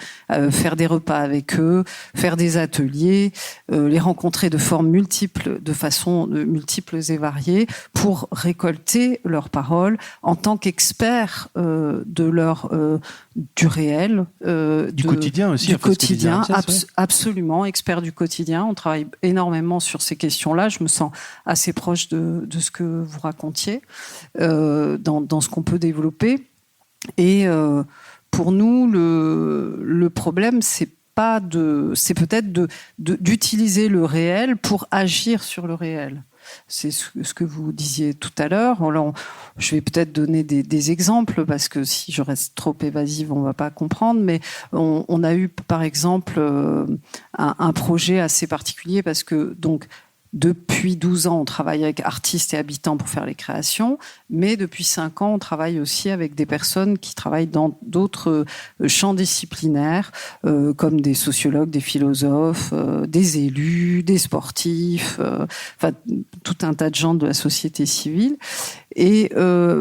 faire des repas avec eux, faire des ateliers, les rencontrer de formes multiples, de façons multiples et variées, pour récolter leurs paroles en tant qu'experts du réel, du quotidien aussi. Du quotidien, absolument, experts du quotidien. On travaille énormément sur ces questions-là. Je me sens assez proche de ce que vous racontiez dans ce qu'on peut développer. Et pour nous, le problème, c'est peut-être d'utiliser le réel pour agir sur le réel. C'est ce que vous disiez tout à l'heure. Alors, je vais peut-être donner des exemples parce que si je reste trop évasive, on ne va pas comprendre. Mais on a eu, par exemple, un projet assez particulier parce que donc depuis 12 ans, on travaille avec artistes et habitants pour faire les créations, mais depuis 5 ans, on travaille aussi avec des personnes qui travaillent dans d'autres champs disciplinaires, comme des sociologues, des philosophes, des élus, des sportifs, enfin tout un tas de gens de la société civile. Et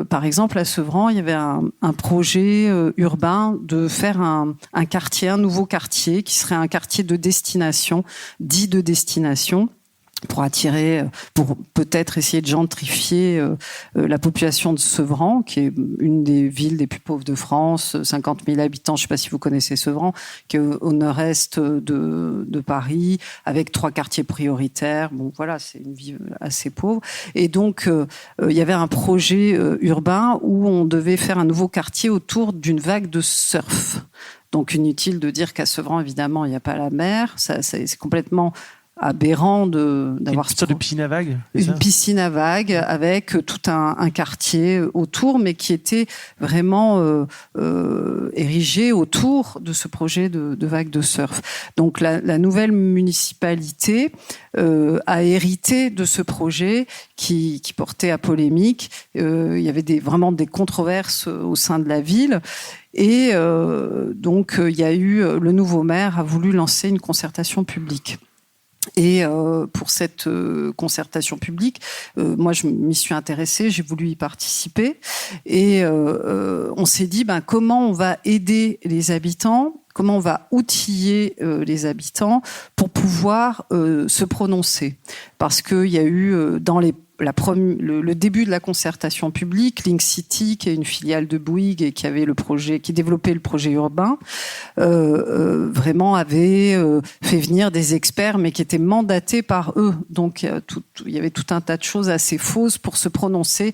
par exemple, à Sevran, il y avait un projet urbain de faire un quartier, un nouveau quartier, qui serait un quartier de destination, dit de destination, pour attirer, pour peut-être essayer de gentrifier la population de Sevran, qui est une des villes les plus pauvres de France, 50 000 habitants, je ne sais pas si vous connaissez Sevran, qui est au nord-est de Paris, avec 3 quartiers prioritaires. Bon, voilà, c'est une ville assez pauvre. Et donc, il y avait un projet urbain où on devait faire un nouveau quartier autour d'une vague de surf. Donc, inutile de dire qu'à Sevran, évidemment, il n'y a pas la mer. C'est complètement aberrant d'avoir une sorte de piscine à vagues. Une piscine à vagues avec tout un quartier autour, mais qui était vraiment érigé autour de ce projet de vagues de surf. Donc la nouvelle municipalité a hérité de ce projet qui portait à polémique. Il y avait vraiment des controverses au sein de la ville. Et donc il y a eu, le nouveau maire a voulu lancer une concertation publique. Et pour cette concertation publique, moi je m'y suis intéressée, j'ai voulu y participer, et on s'est dit comment on va aider les habitants, comment on va outiller les habitants pour pouvoir se prononcer, parce qu'il y a eu dans le début de la concertation publique. Link City, qui est une filiale de Bouygues et qui développait le projet urbain, vraiment avait fait venir des experts, mais qui étaient mandatés par eux. Donc il y avait tout un tas de choses assez fausses pour se prononcer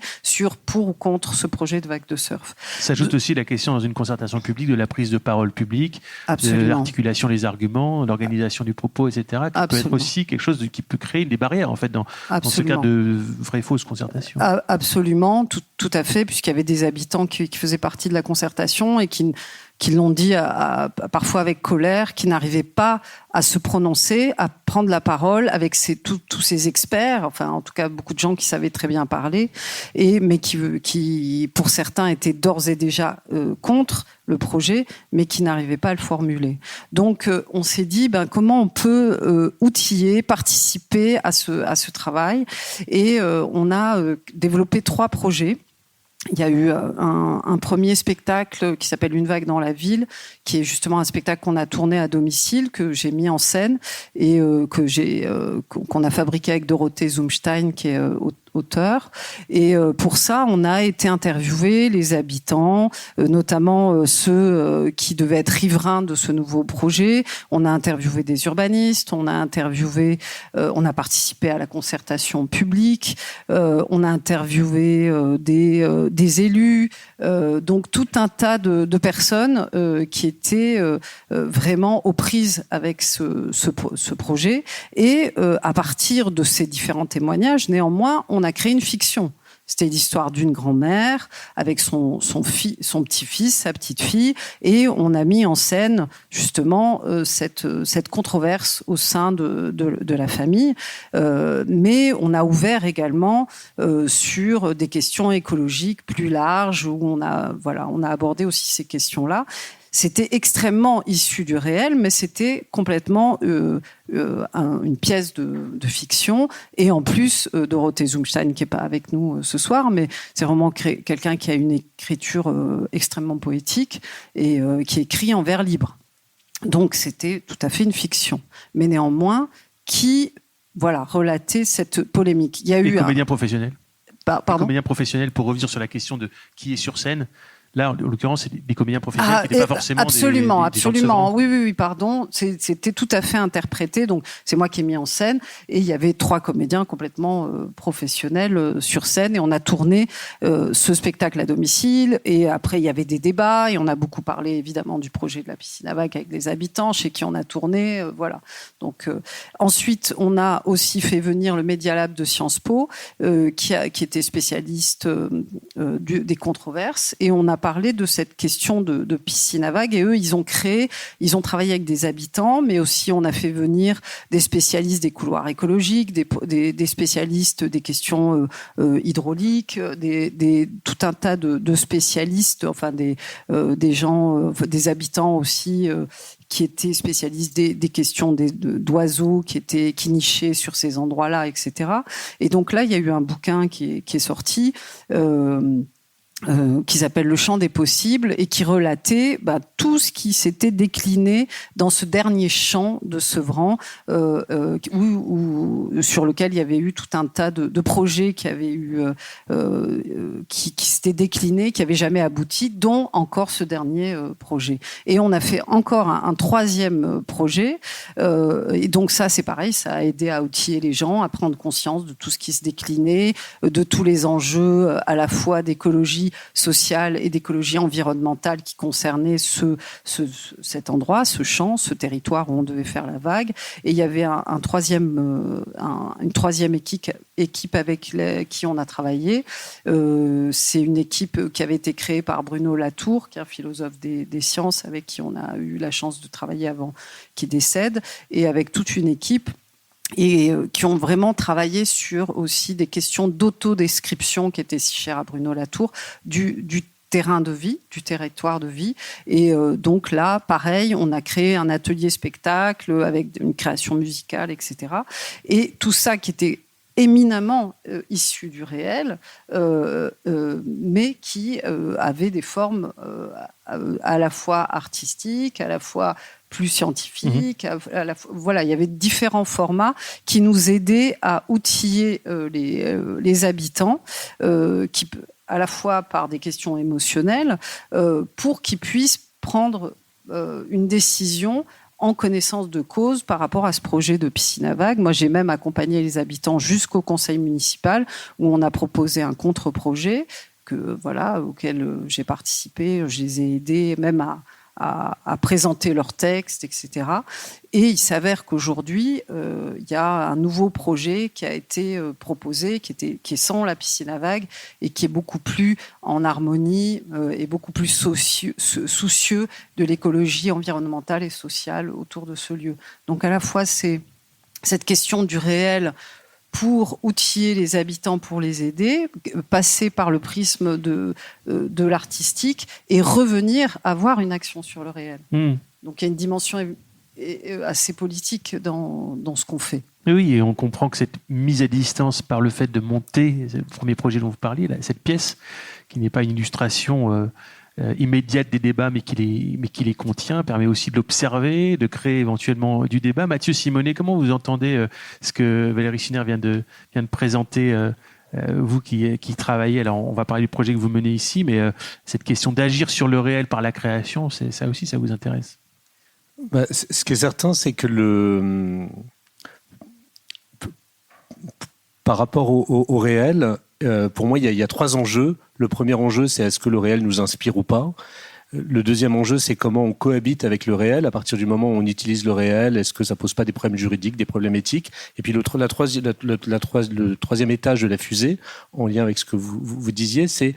pour ou contre ce projet de vague de surf. S'ajoute aussi la question dans une concertation publique de la prise de parole publique, de l'articulation des arguments, l'organisation du propos, etc., qui peut être aussi quelque chose qui peut créer des barrières, en fait, dans ce cas de vraie-fausse concertation. Absolument, tout à fait, puisqu'il y avait des habitants qui faisaient partie de la concertation et qui l'ont dit parfois avec colère, qui n'arrivaient pas à se prononcer, à prendre la parole avec tous ces experts, enfin en tout cas beaucoup de gens qui savaient très bien parler, mais qui pour certains étaient d'ores et déjà contre le projet, mais qui n'arrivaient pas à le formuler. Donc on s'est dit comment on peut outiller, participer à ce travail, et on a développé 3 projets. Il y a eu un premier spectacle qui s'appelle Une vague dans la ville, qui est justement un spectacle qu'on a tourné à domicile, que j'ai mis en scène et qu'on a fabriqué avec Dorothée Zumstein, qui est auteur. Et pour ça, on a été interviewer les habitants, notamment ceux qui devaient être riverains de ce nouveau projet. On a interviewé des urbanistes, on a participé à la concertation publique, on a interviewé des élus, donc tout un tas de personnes qui étaient vraiment aux prises avec ce projet. Et à partir de ces différents témoignages, néanmoins, on a créé une fiction. C'était l'histoire d'une grand-mère avec son petit-fils, sa petite-fille, et on a mis en scène justement cette controverse au sein de la famille. Mais on a ouvert également sur des questions écologiques plus larges, où on a abordé aussi ces questions-là. C'était extrêmement issu du réel, mais c'était complètement une pièce de fiction. Et en plus, Dorothée Zumstein, qui n'est pas avec nous ce soir, mais c'est vraiment quelqu'un qui a une écriture extrêmement poétique et qui écrit en vers libre. Donc c'était tout à fait une fiction. Mais néanmoins, qui relatait cette polémique. Il y a eu comédiens professionnels. Pardon. Les comédiens professionnels, pour revenir sur la question de qui est sur scène. Là, en l'occurrence, c'est des comédiens professionnels qui n'étaient pas forcément absolument. des gens de Sevran. Oui, pardon. C'était tout à fait interprété. Donc, c'est moi qui ai mis en scène. Et il y avait 3 comédiens complètement professionnels sur scène. Et on a tourné ce spectacle à domicile. Et après, il y avait des débats. Et on a beaucoup parlé, évidemment, du projet de la piscine à vagues avec les habitants, chez qui on a tourné. Voilà. Donc, ensuite, on a aussi fait venir le Media Lab de Sciences Po, qui était spécialiste des controverses. Et on a parlé de cette question de piscine à vagues, et eux, ils ont travaillé avec des habitants, mais aussi on a fait venir des spécialistes des couloirs écologiques, des spécialistes des questions hydrauliques, tout un tas de spécialistes, enfin des gens, des habitants aussi, qui étaient spécialistes des questions d'oiseaux, qui nichaient sur ces endroits-là, etc. Et donc là, il y a eu un bouquin qui est sorti, qui s'appelle Le champ des possibles, et qui relatait tout ce qui s'était décliné dans ce dernier champ de Sevran, sur lequel il y avait eu tout un tas de projets qui avaient eu, qui s'étaient déclinés, qui n'avaient jamais abouti, dont encore ce dernier projet. Et on a fait encore un 3e projet, et donc ça, c'est pareil, ça a aidé à outiller les gens, à prendre conscience de tout ce qui se déclinait, de tous les enjeux à la fois d'écologie sociale et d'écologie environnementale qui concernaient cet endroit, ce champ, ce territoire où on devait faire la vague. Et il y avait une troisième équipe avec qui on a travaillé. C'est une équipe qui avait été créée par Bruno Latour, qui est un philosophe des sciences avec qui on a eu la chance de travailler avant qu'il décède, et avec toute une équipe et qui ont vraiment travaillé sur aussi des questions d'autodescription qui étaient si chères à Bruno Latour, du terrain de vie, du territoire de vie. Et donc là, pareil, on a créé un atelier spectacle avec une création musicale, etc. Et tout ça qui était éminemment issu du réel, mais qui avait des formes à la fois artistiques, à la fois plus scientifique. Voilà, il y avait différents formats qui nous aidaient à outiller les habitants, à la fois par des questions émotionnelles, pour qu'ils puissent prendre une décision en connaissance de cause par rapport à ce projet de piscine à vagues. Moi, j'ai même accompagné les habitants jusqu'au conseil municipal où on a proposé un contre-projet auquel j'ai participé. Je les ai aidés même à présenter leurs textes, etc. Et il s'avère qu'aujourd'hui, il y a un nouveau projet qui a été proposé, qui est sans la piscine à vagues et qui est beaucoup plus en harmonie et beaucoup plus soucieux de l'écologie environnementale et sociale autour de ce lieu. Donc à la fois, c'est cette question du réel pour outiller les habitants, pour les aider, passer par le prisme de l'artistique et revenir avoir une action sur le réel. Donc il y a une dimension assez politique dans ce qu'on fait. Oui, et on comprend que cette mise à distance par le fait de monter, le premier projet dont vous parliez, là, cette pièce, qui n'est pas une illustration immédiate des débats, mais qui les contient, permet aussi de l'observer, de créer éventuellement du débat. Mathieu Simonet, comment vous entendez ce que Valérie Schinner vient de présenter, vous qui travaillez, alors on va parler du projet que vous menez ici, mais cette question d'agir sur le réel par la création, ça aussi, ça vous intéresse? Ce qui est certain, c'est que par rapport au réel, pour moi, il y a 3 enjeux. Le premier enjeu, c'est est-ce que le réel nous inspire ou pas. Le deuxième enjeu, c'est comment on cohabite avec le réel. À partir du moment où on utilise le réel, est-ce que ça pose pas des problèmes juridiques, des problèmes éthiques? Et puis le troisième étage de la fusée, en lien avec ce que vous disiez, c'est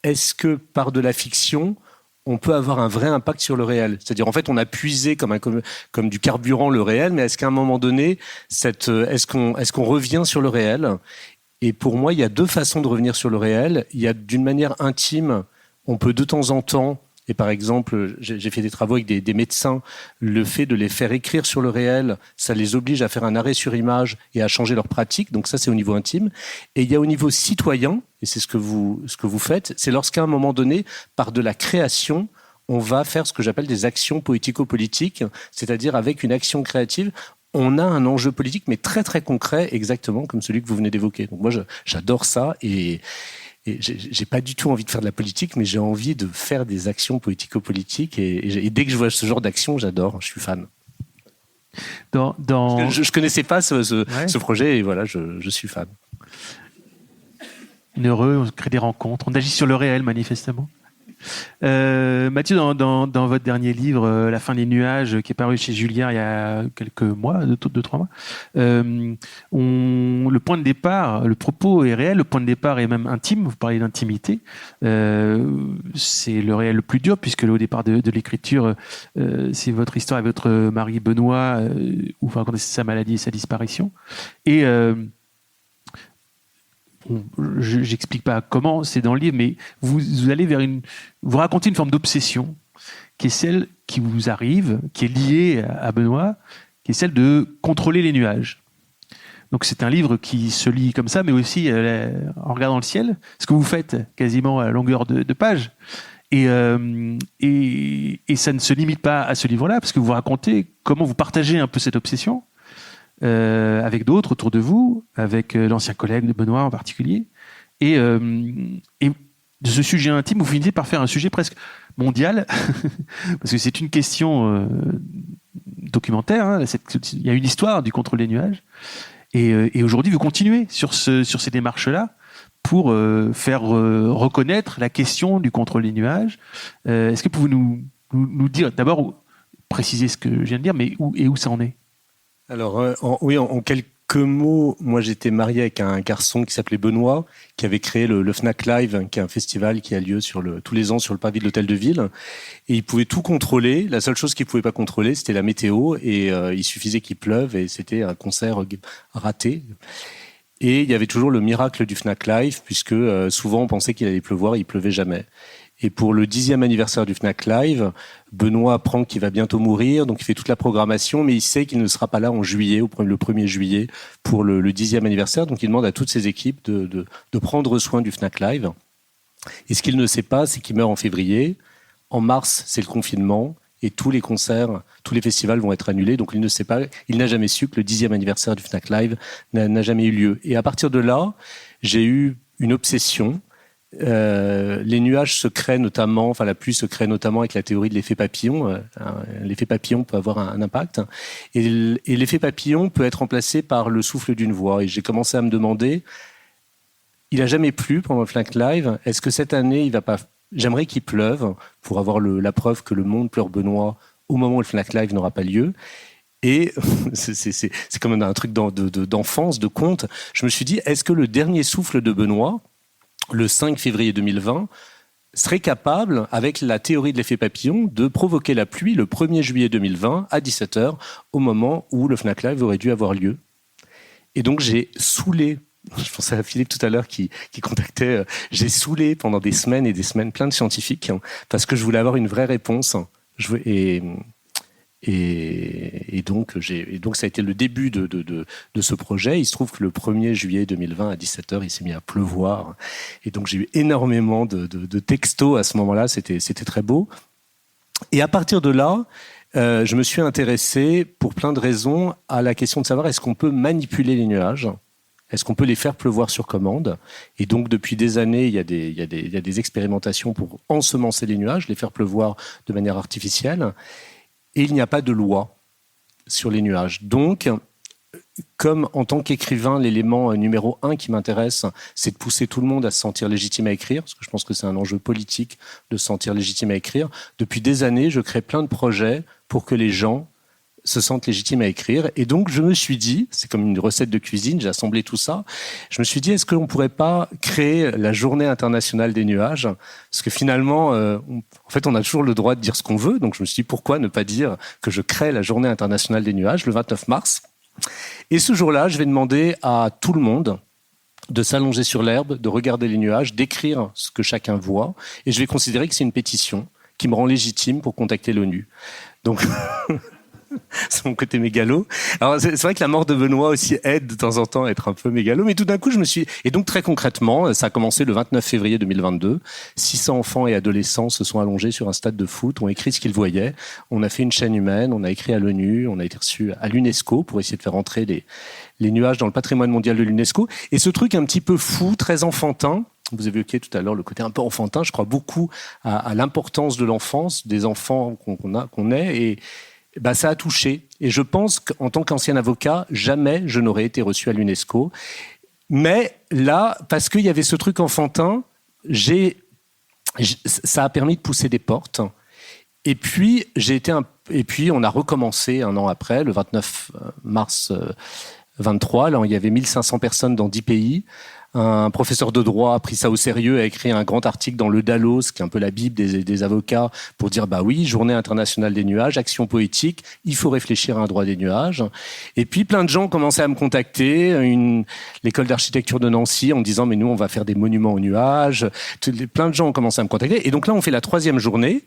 est-ce que par de la fiction, on peut avoir un vrai impact sur le réel? C'est-à-dire, en fait, on a puisé comme du carburant le réel, mais est-ce qu'à un moment donné, est-ce qu'on revient sur le réel? Et pour moi, il y a 2 façons de revenir sur le réel. Il y a d'une manière intime, on peut de temps en temps, et par exemple, j'ai fait des travaux avec des médecins, le fait de les faire écrire sur le réel, ça les oblige à faire un arrêt sur image et à changer leur pratique. Donc ça, c'est au niveau intime. Et il y a au niveau citoyen, et c'est ce que vous faites, c'est lorsqu'à un moment donné, par de la création, on va faire ce que j'appelle des actions poético-politiques, c'est-à-dire avec une action créative, on a un enjeu politique, mais très très concret, exactement comme celui que vous venez d'évoquer. Donc moi, j'adore ça et j'ai pas du tout envie de faire de la politique, mais j'ai envie de faire des actions politico-politiques et dès que je vois ce genre d'action, j'adore, je suis fan. Je connaissais pas ce projet et voilà, je suis fan. Heureux, on crée des rencontres, on agit sur le réel manifestement. Mathieu, dans votre dernier livre, La fin des nuages, qui est paru chez Julliard il y a quelques mois, 2-3 mois, le point de départ, le propos est réel, le point de départ est même intime, vous parlez d'intimité, c'est le réel le plus dur, puisque au départ de l'écriture, c'est votre histoire avec votre mari Benoît, où vous racontez sa maladie et sa disparition, et j'explique pas comment, c'est dans le livre, mais vous allez vous racontez une forme d'obsession qui est celle qui vous arrive, qui est liée à Benoît, qui est celle de contrôler les nuages. Donc c'est un livre qui se lit comme ça, mais aussi en regardant le ciel, ce que vous faites quasiment à longueur de page. Et ça ne se limite pas à ce livre-là, parce que vous racontez comment vous partagez un peu cette obsession avec d'autres autour de vous, avec l'ancien collègue de Benoît en particulier. Et de ce sujet intime, vous finissez par faire un sujet presque mondial, parce que c'est une question documentaire. Hein, il y a une histoire du contrôle des nuages. Et aujourd'hui, vous continuez sur ces démarches-là pour faire reconnaître la question du contrôle des nuages. Est-ce que vous pouvez nous dire, d'abord, préciser ce que je viens de dire, mais où ça en est? Alors, en quelques mots, moi j'étais marié avec un garçon qui s'appelait Benoît, qui avait créé le Fnac Live, qui est un festival qui a lieu tous les ans sur le parvis de l'hôtel de ville. Et il pouvait tout contrôler. La seule chose qu'il pouvait pas contrôler, c'était la météo. Et il suffisait qu'il pleuve et c'était un concert raté. Et il y avait toujours le miracle du Fnac Live, puisque souvent on pensait qu'il allait pleuvoir et il pleuvait jamais. Et pour le 10e anniversaire du Fnac Live, Benoît apprend qu'il va bientôt mourir, donc il fait toute la programmation, mais il sait qu'il ne sera pas là en juillet, le 1er juillet, pour le 10e anniversaire. Donc il demande à toutes ses équipes de prendre soin du Fnac Live. Et ce qu'il ne sait pas, c'est qu'il meurt en février. En mars, c'est le confinement. et tous les concerts, tous les festivals vont être annulés. Donc il ne sait pas, il n'a jamais su que le 10e anniversaire du Fnac Live n'a jamais eu lieu. Et à partir de là, j'ai eu une obsession. Les nuages se créent notamment, enfin la pluie se crée notamment avec la théorie de l'effet papillon. L'effet papillon peut avoir un impact. Et l'effet papillon peut être remplacé par le souffle d'une voix. Et j'ai commencé à me demander, il n'a jamais plu pendant le Fnac Live. Est-ce que cette année, il va pas... J'aimerais qu'il pleuve pour avoir la preuve que le monde pleure Benoît au moment où le Fnac Live n'aura pas lieu. Et c'est comme un truc d'enfance, de conte. Je me suis dit, est-ce que le dernier souffle de Benoît, le 5 février 2020, serait capable, avec la théorie de l'effet papillon, de provoquer la pluie le 1er juillet 2020 à 17h, au moment où le Fnac Live aurait dû avoir lieu. Et donc j'ai saoulé, je pensais à Philippe tout à l'heure qui contactait, j'ai saoulé pendant des semaines et des semaines plein de scientifiques, parce que je voulais avoir une vraie réponse. Et donc ça a été le début de ce projet. Il se trouve que le 1er juillet 2020 à 17h, il s'est mis à pleuvoir. Et donc j'ai eu énormément de textos à ce moment-là. C'était très beau. Et à partir de là, je me suis intéressé, pour plein de raisons, à la question de savoir est-ce qu'on peut manipuler les nuages ? Est-ce qu'on peut les faire pleuvoir sur commande ? Et donc, depuis des années, il y a des expérimentations pour ensemencer les nuages, les faire pleuvoir de manière artificielle. Et il n'y a pas de loi sur les nuages. Donc, comme en tant qu'écrivain, l'élément numéro 1 qui m'intéresse, c'est de pousser tout le monde à se sentir légitime à écrire, parce que je pense que c'est un enjeu politique de se sentir légitime à écrire. Depuis des années, je crée plein de projets pour que les gens se sentent légitimes à écrire. Et donc, je me suis dit, c'est comme une recette de cuisine, j'ai assemblé tout ça, je me suis dit, est-ce qu'on ne pourrait pas créer la Journée internationale des nuages ? Parce que finalement, en fait, on a toujours le droit de dire ce qu'on veut. Donc, je me suis dit, pourquoi ne pas dire que je crée la Journée internationale des nuages le 29 mars ? Et ce jour-là, je vais demander à tout le monde de s'allonger sur l'herbe, de regarder les nuages, d'écrire ce que chacun voit. Et je vais considérer que c'est une pétition qui me rend légitime pour contacter l'ONU. Donc... c'est mon côté mégalo. Alors c'est vrai que la mort de Benoît aussi aide de temps en temps à être un peu mégalo, mais tout d'un coup je me suis... Et donc très concrètement, ça a commencé le 29 février 2022. 600 enfants et adolescents se sont allongés sur un stade de foot, ont écrit ce qu'ils voyaient. On a fait une chaîne humaine, on a écrit à l'ONU, on a été reçu à l'UNESCO pour essayer de faire entrer les nuages dans le patrimoine mondial de l'UNESCO. Et ce truc un petit peu fou, très enfantin, vous évoquiez tout à l'heure le côté un peu enfantin, je crois beaucoup à l'importance de l'enfance, des enfants qu'on est, et ça a touché. Et je pense qu'en tant qu'ancien avocat, jamais je n'aurais été reçu à l'UNESCO. Mais là, parce qu'il y avait ce truc enfantin, ça a permis de pousser des portes. Et puis, on a recommencé un an après, le 29 mars 23. Là, il y avait 1500 personnes dans 10 pays. Un professeur de droit a pris ça au sérieux, a écrit un grand article dans le Dallos, qui est un peu la Bible des avocats, pour dire oui, Journée internationale des nuages, action poétique, il faut réfléchir à un droit des nuages. Et puis plein de gens ont commencé à me contacter, l'école d'architecture de Nancy, en me disant mais nous on va faire des monuments aux nuages. Plein de gens ont commencé à me contacter. Et donc là on fait la 3e journée.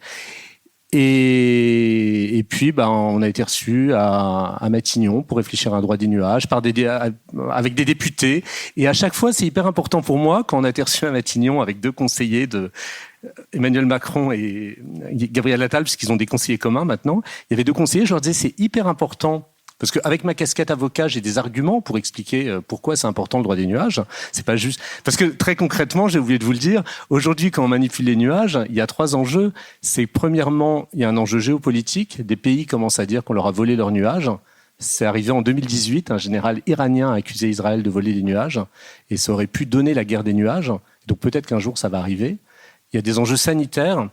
Et puis, on a été reçus à Matignon pour réfléchir à un droit des nuages avec des députés. Et à chaque fois, c'est hyper important pour moi, quand on a été reçus à Matignon avec 2 conseillers de Emmanuel Macron et Gabriel Attal, puisqu'ils ont des conseillers communs maintenant. Il y avait 2 conseillers, je leur disais, c'est hyper important. Parce qu'avec ma casquette avocat, j'ai des arguments pour expliquer pourquoi c'est important le droit des nuages. C'est pas juste... Parce que très concrètement, j'ai oublié de vous le dire, aujourd'hui, quand on manipule les nuages, il y a 3 enjeux. C'est premièrement, il y a un enjeu géopolitique. Des pays commencent à dire qu'on leur a volé leurs nuages. C'est arrivé en 2018. Un général iranien a accusé Israël de voler des nuages. Et ça aurait pu donner la guerre des nuages. Donc peut-être qu'un jour, ça va arriver. Il y a des enjeux sanitaires.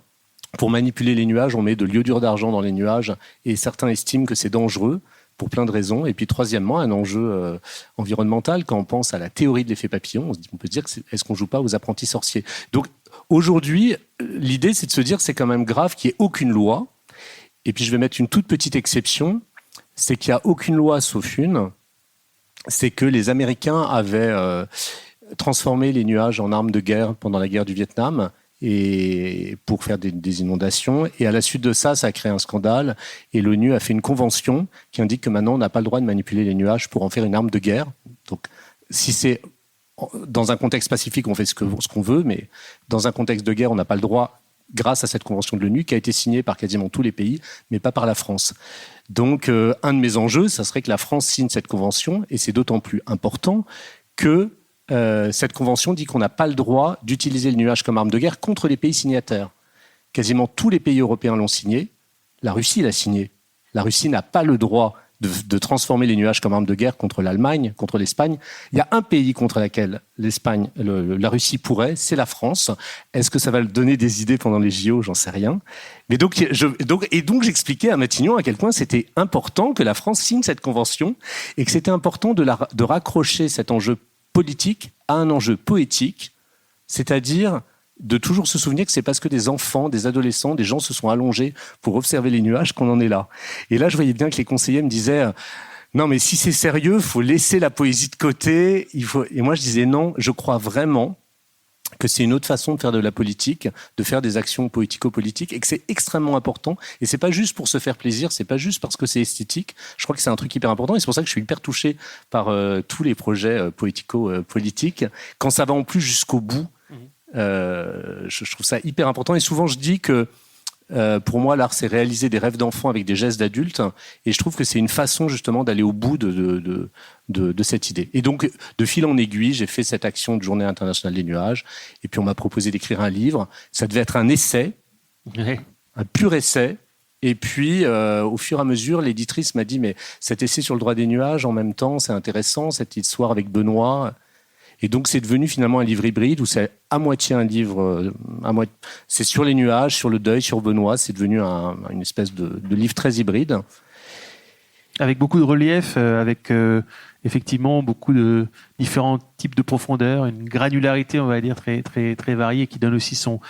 Pour manipuler les nuages, on met de l'iodure d'argent dans les nuages. Et certains estiment que c'est dangereux, pour plein de raisons. Et puis troisièmement, un enjeu environnemental. Quand on pense à la théorie de l'effet papillon, on peut se dire est-ce qu'on joue pas aux apprentis sorciers ? Donc aujourd'hui, l'idée c'est de se dire c'est quand même grave qu'il n'y ait aucune loi. Et puis je vais mettre une toute petite exception, c'est qu'il n'y a aucune loi sauf une, c'est que les Américains avaient transformé les nuages en armes de guerre pendant la guerre du Vietnam, et pour faire des inondations. Et à la suite de ça, ça a créé un scandale. Et l'ONU a fait une convention qui indique que maintenant, on n'a pas le droit de manipuler les nuages pour en faire une arme de guerre. Donc, si c'est dans un contexte pacifique, on fait ce qu'on veut, mais dans un contexte de guerre, on n'a pas le droit grâce à cette convention de l'ONU qui a été signée par quasiment tous les pays, mais pas par la France. Donc, un de mes enjeux, ça serait que la France signe cette convention, et c'est d'autant plus important que cette convention dit qu'on n'a pas le droit d'utiliser le nuage comme arme de guerre contre les pays signataires. Quasiment tous les pays européens l'ont signé. La Russie l'a signé. La Russie n'a pas le droit de transformer les nuages comme arme de guerre contre l'Allemagne, contre l'Espagne. Il y a un pays contre lequel la Russie pourrait, c'est la France. Est-ce que ça va donner des idées pendant les JO? J'en sais rien. Mais donc j'expliquais à Matignon à quel point c'était important que la France signe cette convention et que c'était important de raccrocher cet enjeu politique à un enjeu poétique, c'est-à-dire de toujours se souvenir que c'est parce que des enfants, des adolescents, des gens se sont allongés pour observer les nuages qu'on en est là. Et là, je voyais bien que les conseillers me disaient non, mais si c'est sérieux, il faut laisser la poésie de côté. Et moi, je disais non, je crois vraiment que c'est une autre façon de faire de la politique, de faire des actions poético-politiques, et que c'est extrêmement important. Et c'est pas juste pour se faire plaisir, c'est pas juste parce que c'est esthétique. Je crois que c'est un truc hyper important, et c'est pour ça que je suis hyper touché par tous les projets poético-politiques, quand ça va en plus jusqu'au bout. Je trouve ça hyper important. Et souvent, je dis que pour moi, l'art, c'est réaliser des rêves d'enfants avec des gestes d'adultes. Et je trouve que c'est une façon, justement, d'aller au bout de cette idée. Et donc, de fil en aiguille, j'ai fait cette action de Journée internationale des nuages. Et puis, on m'a proposé d'écrire un livre. Ça devait être un essai, un pur essai. Et puis, au fur et à mesure, l'éditrice m'a dit, mais cet essai sur le droit des nuages, en même temps, c'est intéressant, cette histoire avec Benoît. Et donc, c'est devenu finalement un livre hybride où c'est à moitié un livre, c'est sur les nuages, sur le deuil, sur Benoît. C'est devenu une espèce de livre très hybride. Avec beaucoup de relief, avec effectivement beaucoup de différents types de profondeur, une granularité, on va dire, très, très, très variée, qui donne aussi son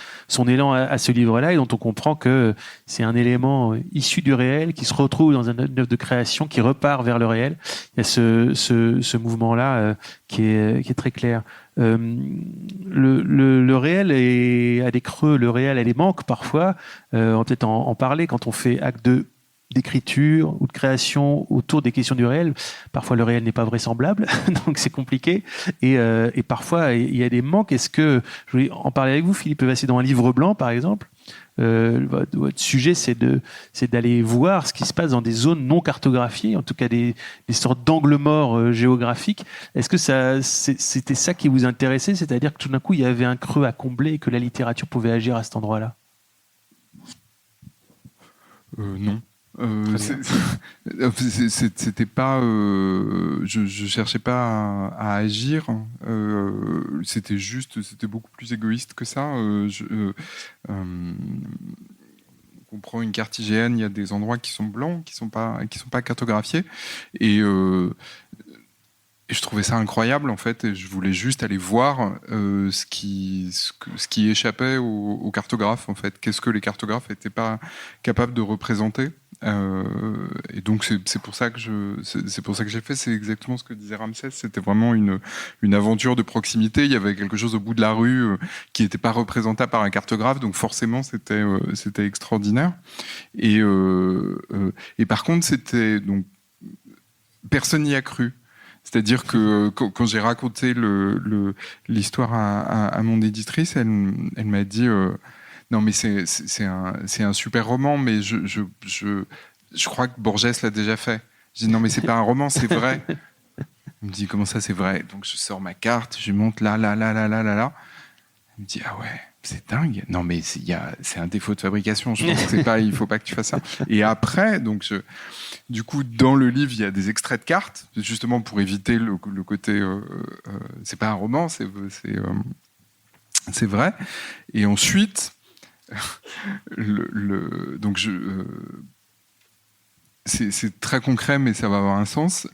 élan à ce livre-là, et dont on comprend que c'est un élément issu du réel, qui se retrouve dans une œuvre de création, qui repart vers le réel. Il y a ce mouvement-là qui est très clair. Le réel a des creux, le réel a des manques parfois. On va peut-être en parler quand on fait acte d'écriture ou de création autour des questions du réel. Parfois, le réel n'est pas vraisemblable, donc c'est compliqué. Et parfois, il y a des manques. Est-ce que, je voulais en parler avec vous, Philippe Vassé, dans un livre blanc, par exemple, votre sujet, c'est d'aller voir ce qui se passe dans des zones non cartographiées, en tout cas des sortes d'angles morts géographiques. Est-ce que c'était ça qui vous intéressait, c'est-à-dire que tout d'un coup, il y avait un creux à combler et que la littérature pouvait agir à cet endroit-là? Non. C'était pas, je cherchais pas à agir. C'était beaucoup plus égoïste que ça. On prend une carte IGN, il y a des endroits qui sont blancs, qui sont pas cartographiés, et je trouvais ça incroyable en fait. Et je voulais juste aller voir ce qui échappait aux cartographes en fait. Qu'est-ce que les cartographes n'étaient pas capables de représenter. Et donc c'est pour ça que j'ai fait. C'est exactement ce que disait Ramsès. C'était vraiment une aventure de proximité. Il y avait quelque chose au bout de la rue qui n'était pas représentable par un cartographe, donc forcément c'était extraordinaire. Et par contre c'était donc personne n'y a cru. C'est-à-dire que quand j'ai raconté l'histoire à mon éditrice, elle m'a dit non mais c'est un super roman, mais je crois que Borges l'a déjà fait. Je dis non mais c'est pas un roman, c'est vrai. Elle me dit comment ça c'est vrai? Donc je sors ma carte, je monte là. Elle me dit ah ouais, c'est dingue. Non mais c'est un défaut de fabrication. Je pense que il faut pas que tu fasses ça. Et après donc du coup dans le livre il y a des extraits de cartes justement pour éviter le côté c'est pas un roman, c'est vrai. Et ensuite donc c'est très concret mais ça va avoir un sens.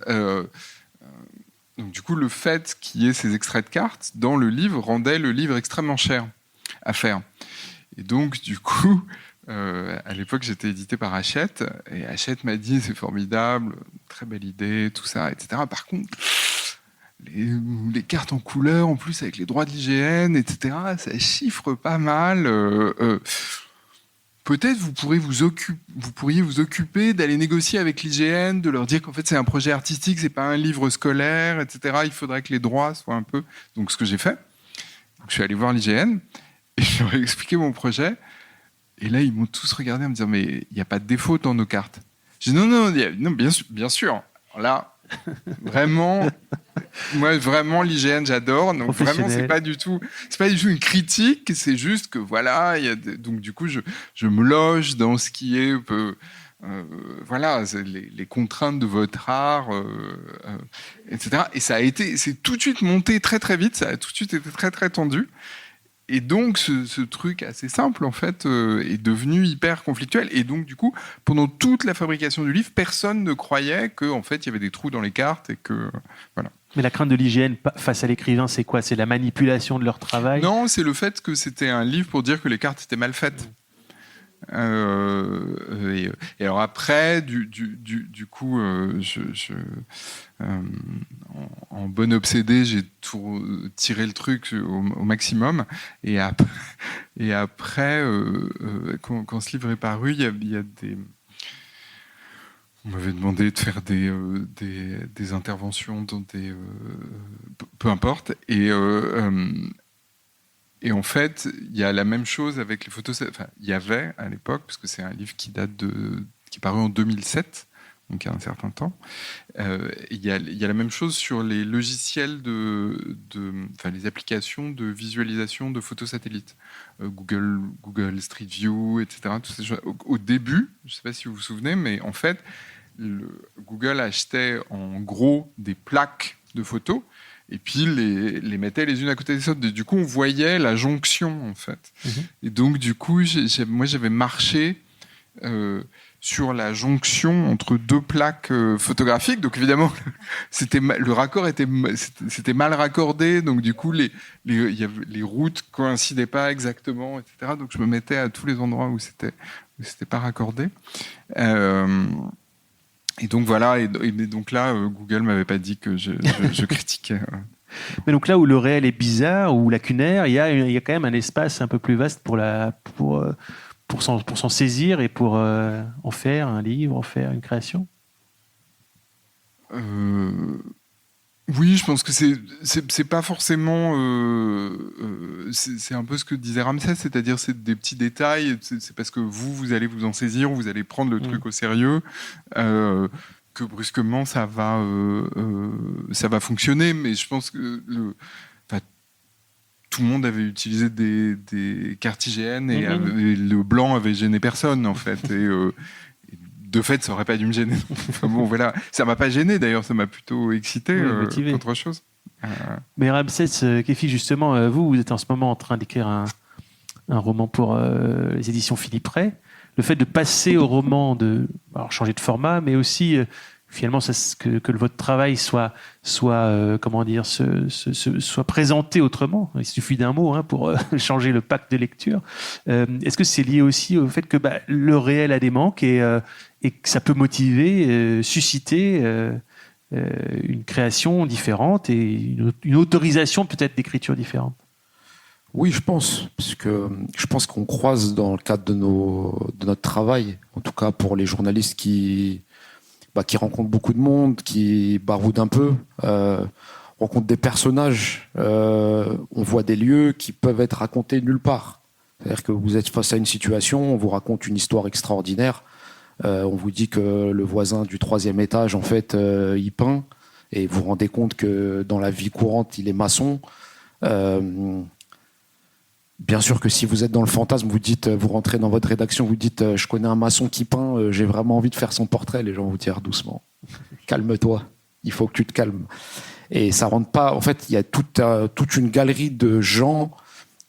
Donc du coup le fait qu'il y ait ces extraits de cartes dans le livre rendait le livre extrêmement cher à faire. Et donc du coup à l'époque j'étais édité par Hachette et Hachette m'a dit c'est formidable, très belle idée, tout ça, etc. Par contre les cartes en couleur en plus avec les droits de l'IGN, etc. ça chiffre pas mal. Peut-être vous pourriez vous occuper d'aller négocier avec l'IGN, de leur dire qu'en fait c'est un projet artistique, c'est pas un livre scolaire, etc. Il faudrait que les droits soient un peu. Donc ce que j'ai fait, je suis allé voir l'IGN et je leur ai expliqué mon projet. Et là, ils m'ont tous regardé en me disant, mais il n'y a pas de défaut dans nos cartes. J'ai dit, non, bien sûr. Là, vraiment, moi, vraiment, l'IGN, j'adore. Donc, vraiment, c'est pas du tout une critique. C'est juste que, voilà, donc, du coup, je me loge dans ce qui est, voilà, les contraintes de votre art, etc. Et c'est tout de suite monté très, très vite. Ça a tout de suite été très, très tendu. Et donc, ce truc assez simple, en fait, est devenu hyper conflictuel. Et donc, du coup, pendant toute la fabrication du livre, personne ne croyait qu'en fait, il y avait des trous dans les cartes et que... Voilà. Mais la crainte de l'IGN face à l'écrivain, c'est quoi? C'est la manipulation de leur travail? Non, c'est le fait que c'était un livre pour dire que les cartes étaient mal faites. Et alors après, du coup, en bon obsédé, j'ai tiré le truc au maximum. Et après, quand ce livre est paru, il y a des... On m'avait demandé de faire des interventions dans peu importe. Et en fait, il y a la même chose avec les photos. Enfin, il y avait à l'époque, parce que c'est un livre qui est paru en 2007, donc il y a un certain temps. Il y a la même chose sur les logiciels les applications de visualisation de photos satellites, Google Street View, etc. Toutes ces choses. Au début, je ne sais pas si vous vous souvenez, mais en fait, Google achetait en gros des plaques de photos. Et puis les mettait les unes à côté des autres. Et du coup, on voyait la jonction, en fait. Et donc, du coup, moi, j'avais marché sur la jonction entre deux plaques photographiques. Donc, évidemment, le raccord c'était mal raccordé. Donc, du coup, les routes coïncidaient pas exactement, etc. Donc, je me mettais à tous les endroits où c'était pas raccordé. Et donc voilà, et donc là, Google m'avait pas dit que je critiquais. Mais donc là où le réel est bizarre ou lacunaire, il y a quand même un espace un peu plus vaste pour s'en saisir et pour en faire un livre, en faire une création. Oui, je pense que c'est pas forcément. C'est un peu ce que disait Ramsès, c'est-à-dire c'est des petits détails. C'est parce que vous allez vous en saisir, vous allez prendre le truc au sérieux, que brusquement ça va fonctionner. Mais je pense que tout le monde avait utilisé des cartes IGN et le blanc avait gêné personne en fait. De fait, ça aurait pas dû me gêner. Enfin, bon, voilà. Ça m'a pas gêné d'ailleurs, ça m'a plutôt excité qu'autre chose. Mais Ramsès Kefi, justement, vous êtes en ce moment en train d'écrire un roman pour les éditions Philippe Ray. Le fait de passer au roman, alors changer de format, mais aussi finalement que votre travail soit présenté autrement. Il suffit d'un mot pour changer le pacte de lecture. Est-ce que c'est lié aussi au fait que le réel a des manques et que ça peut motiver, susciter une création différente et une autorisation peut-être d'écriture différente? Oui, je pense, parce que je pense qu'on croise dans le cadre de notre travail, en tout cas pour les journalistes qui rencontrent beaucoup de monde, qui baroudent un peu, rencontrent des personnages, on voit des lieux qui peuvent être racontés nulle part. C'est-à-dire que vous êtes face à une situation, on vous raconte une histoire extraordinaire, on vous dit que le voisin du 3e étage, en fait, il peint, et vous vous rendez compte que dans la vie courante, il est maçon. Bien sûr que si vous êtes dans le fantasme, vous rentrez dans votre rédaction, vous dites je connais un maçon qui peint, j'ai vraiment envie de faire son portrait. Les gens vous disent doucement, calme-toi, il faut que tu te calmes. Et ça rentre pas. En fait, il y a toute une galerie de gens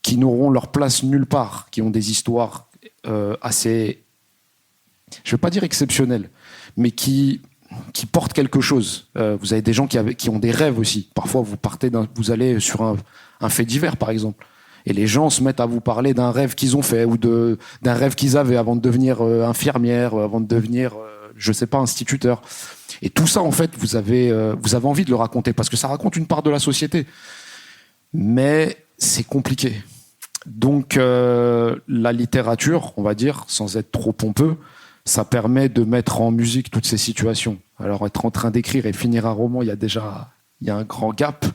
qui n'auront leur place nulle part, qui ont des histoires assez, je veux pas dire exceptionnelles, mais qui portent quelque chose. Vous avez des gens qui ont des rêves aussi. Parfois, vous allez sur un fait divers, par exemple. Et les gens se mettent à vous parler d'un rêve qu'ils ont fait ou d'un rêve qu'ils avaient avant de devenir infirmière, avant de devenir, je sais pas, instituteur. Et tout ça, en fait, vous avez envie de le raconter parce que ça raconte une part de la société. Mais c'est compliqué. Donc, la littérature, on va dire, sans être trop pompeux, ça permet de mettre en musique toutes ces situations. Alors, être en train d'écrire et finir un roman, il y a un grand gap.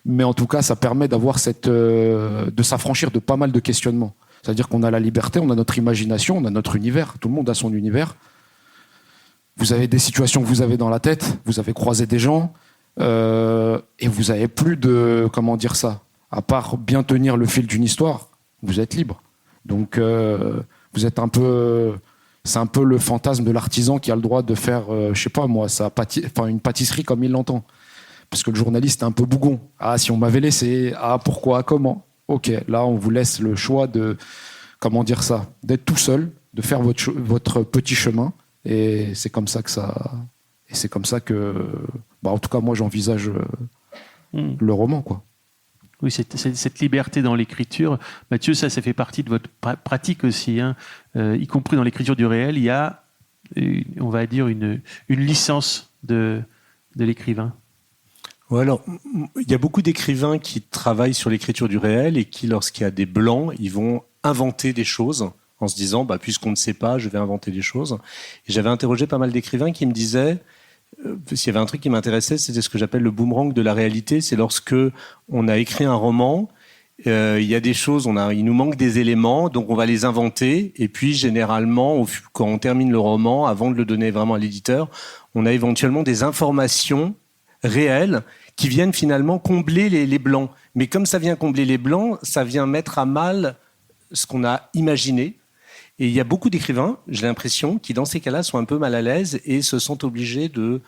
Mais en tout cas, ça permet d'avoir de s'affranchir de pas mal de questionnements. C'est-à-dire qu'on a la liberté, on a notre imagination, on a notre univers. Tout le monde a son univers. Vous avez des situations que vous avez dans la tête, vous avez croisé des gens, et vous avez plus de... Comment dire ça ? À part bien tenir le fil d'une histoire, vous êtes libre. Donc, vous êtes un peu... C'est un peu le fantasme de l'artisan qui a le droit de faire, je sais pas moi, une pâtisserie comme il l'entend. Parce que le journaliste est un peu bougon. Ah, si on m'avait laissé, ah, pourquoi, comment ? Ok, là, on vous laisse le choix de, comment dire ça, d'être tout seul, de faire votre petit chemin. Et c'est comme ça que, en tout cas, moi, j'envisage le roman, quoi. Oui, cette liberté dans l'écriture, Mathieu, ça fait partie de votre pratique aussi, hein. Y compris dans l'écriture du réel, il y a, on va dire, une licence de l'écrivain. Ouais, alors, il y a beaucoup d'écrivains qui travaillent sur l'écriture du réel et qui, lorsqu'il y a des blancs, ils vont inventer des choses en se disant, puisqu'on ne sait pas, je vais inventer des choses. Et j'avais interrogé pas mal d'écrivains qui me disaient, s'il y avait un truc qui m'intéressait, c'était ce que j'appelle le boomerang de la réalité. C'est lorsque on a écrit un roman, il y a des choses, il nous manque des éléments, donc on va les inventer. Et puis généralement, quand on termine le roman, avant de le donner vraiment à l'éditeur, on a éventuellement des informations réelles qui viennent finalement combler les blancs. Mais comme ça vient combler les blancs, ça vient mettre à mal ce qu'on a imaginé. Et il y a beaucoup d'écrivains, j'ai l'impression, qui dans ces cas-là sont un peu mal à l'aise et se sentent obligés de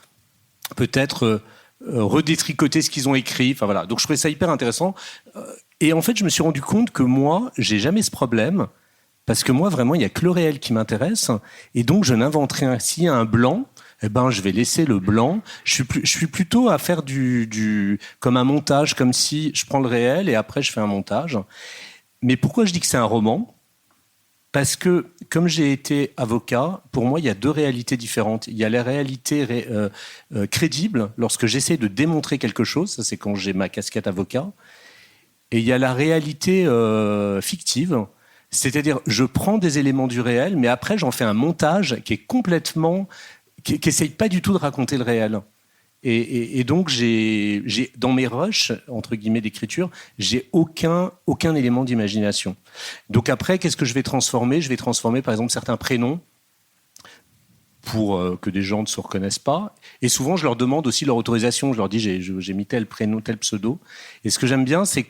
peut-être redétricoter ce qu'ils ont écrit. Enfin voilà. Donc je trouvais ça hyper intéressant. Et en fait, je me suis rendu compte que moi, j'ai jamais ce problème parce que moi, vraiment, il y a que le réel qui m'intéresse. Et donc, je n'inventerai ainsi un blanc. Je vais laisser le blanc. Je suis plutôt à faire comme un montage, comme si je prends le réel et après je fais un montage. Mais pourquoi je dis que c'est un roman ? Parce que, comme j'ai été avocat, pour moi, il y a deux réalités différentes. Il y a la réalité crédible, lorsque j'essaie de démontrer quelque chose, ça c'est quand j'ai ma casquette avocat, et il y a la réalité fictive, c'est-à-dire je prends des éléments du réel, mais après j'en fais un montage qui est complètement... qui n'essaye pas du tout de raconter le réel. Et donc, dans mes rushs, entre guillemets, d'écriture, j'ai aucun élément d'imagination. Donc après, qu'est-ce que je vais transformer ? Je vais transformer, par exemple, certains prénoms pour que des gens ne se reconnaissent pas. Et souvent, je leur demande aussi leur autorisation. Je leur dis, j'ai mis tel prénom, tel pseudo. Et ce que j'aime bien, c'est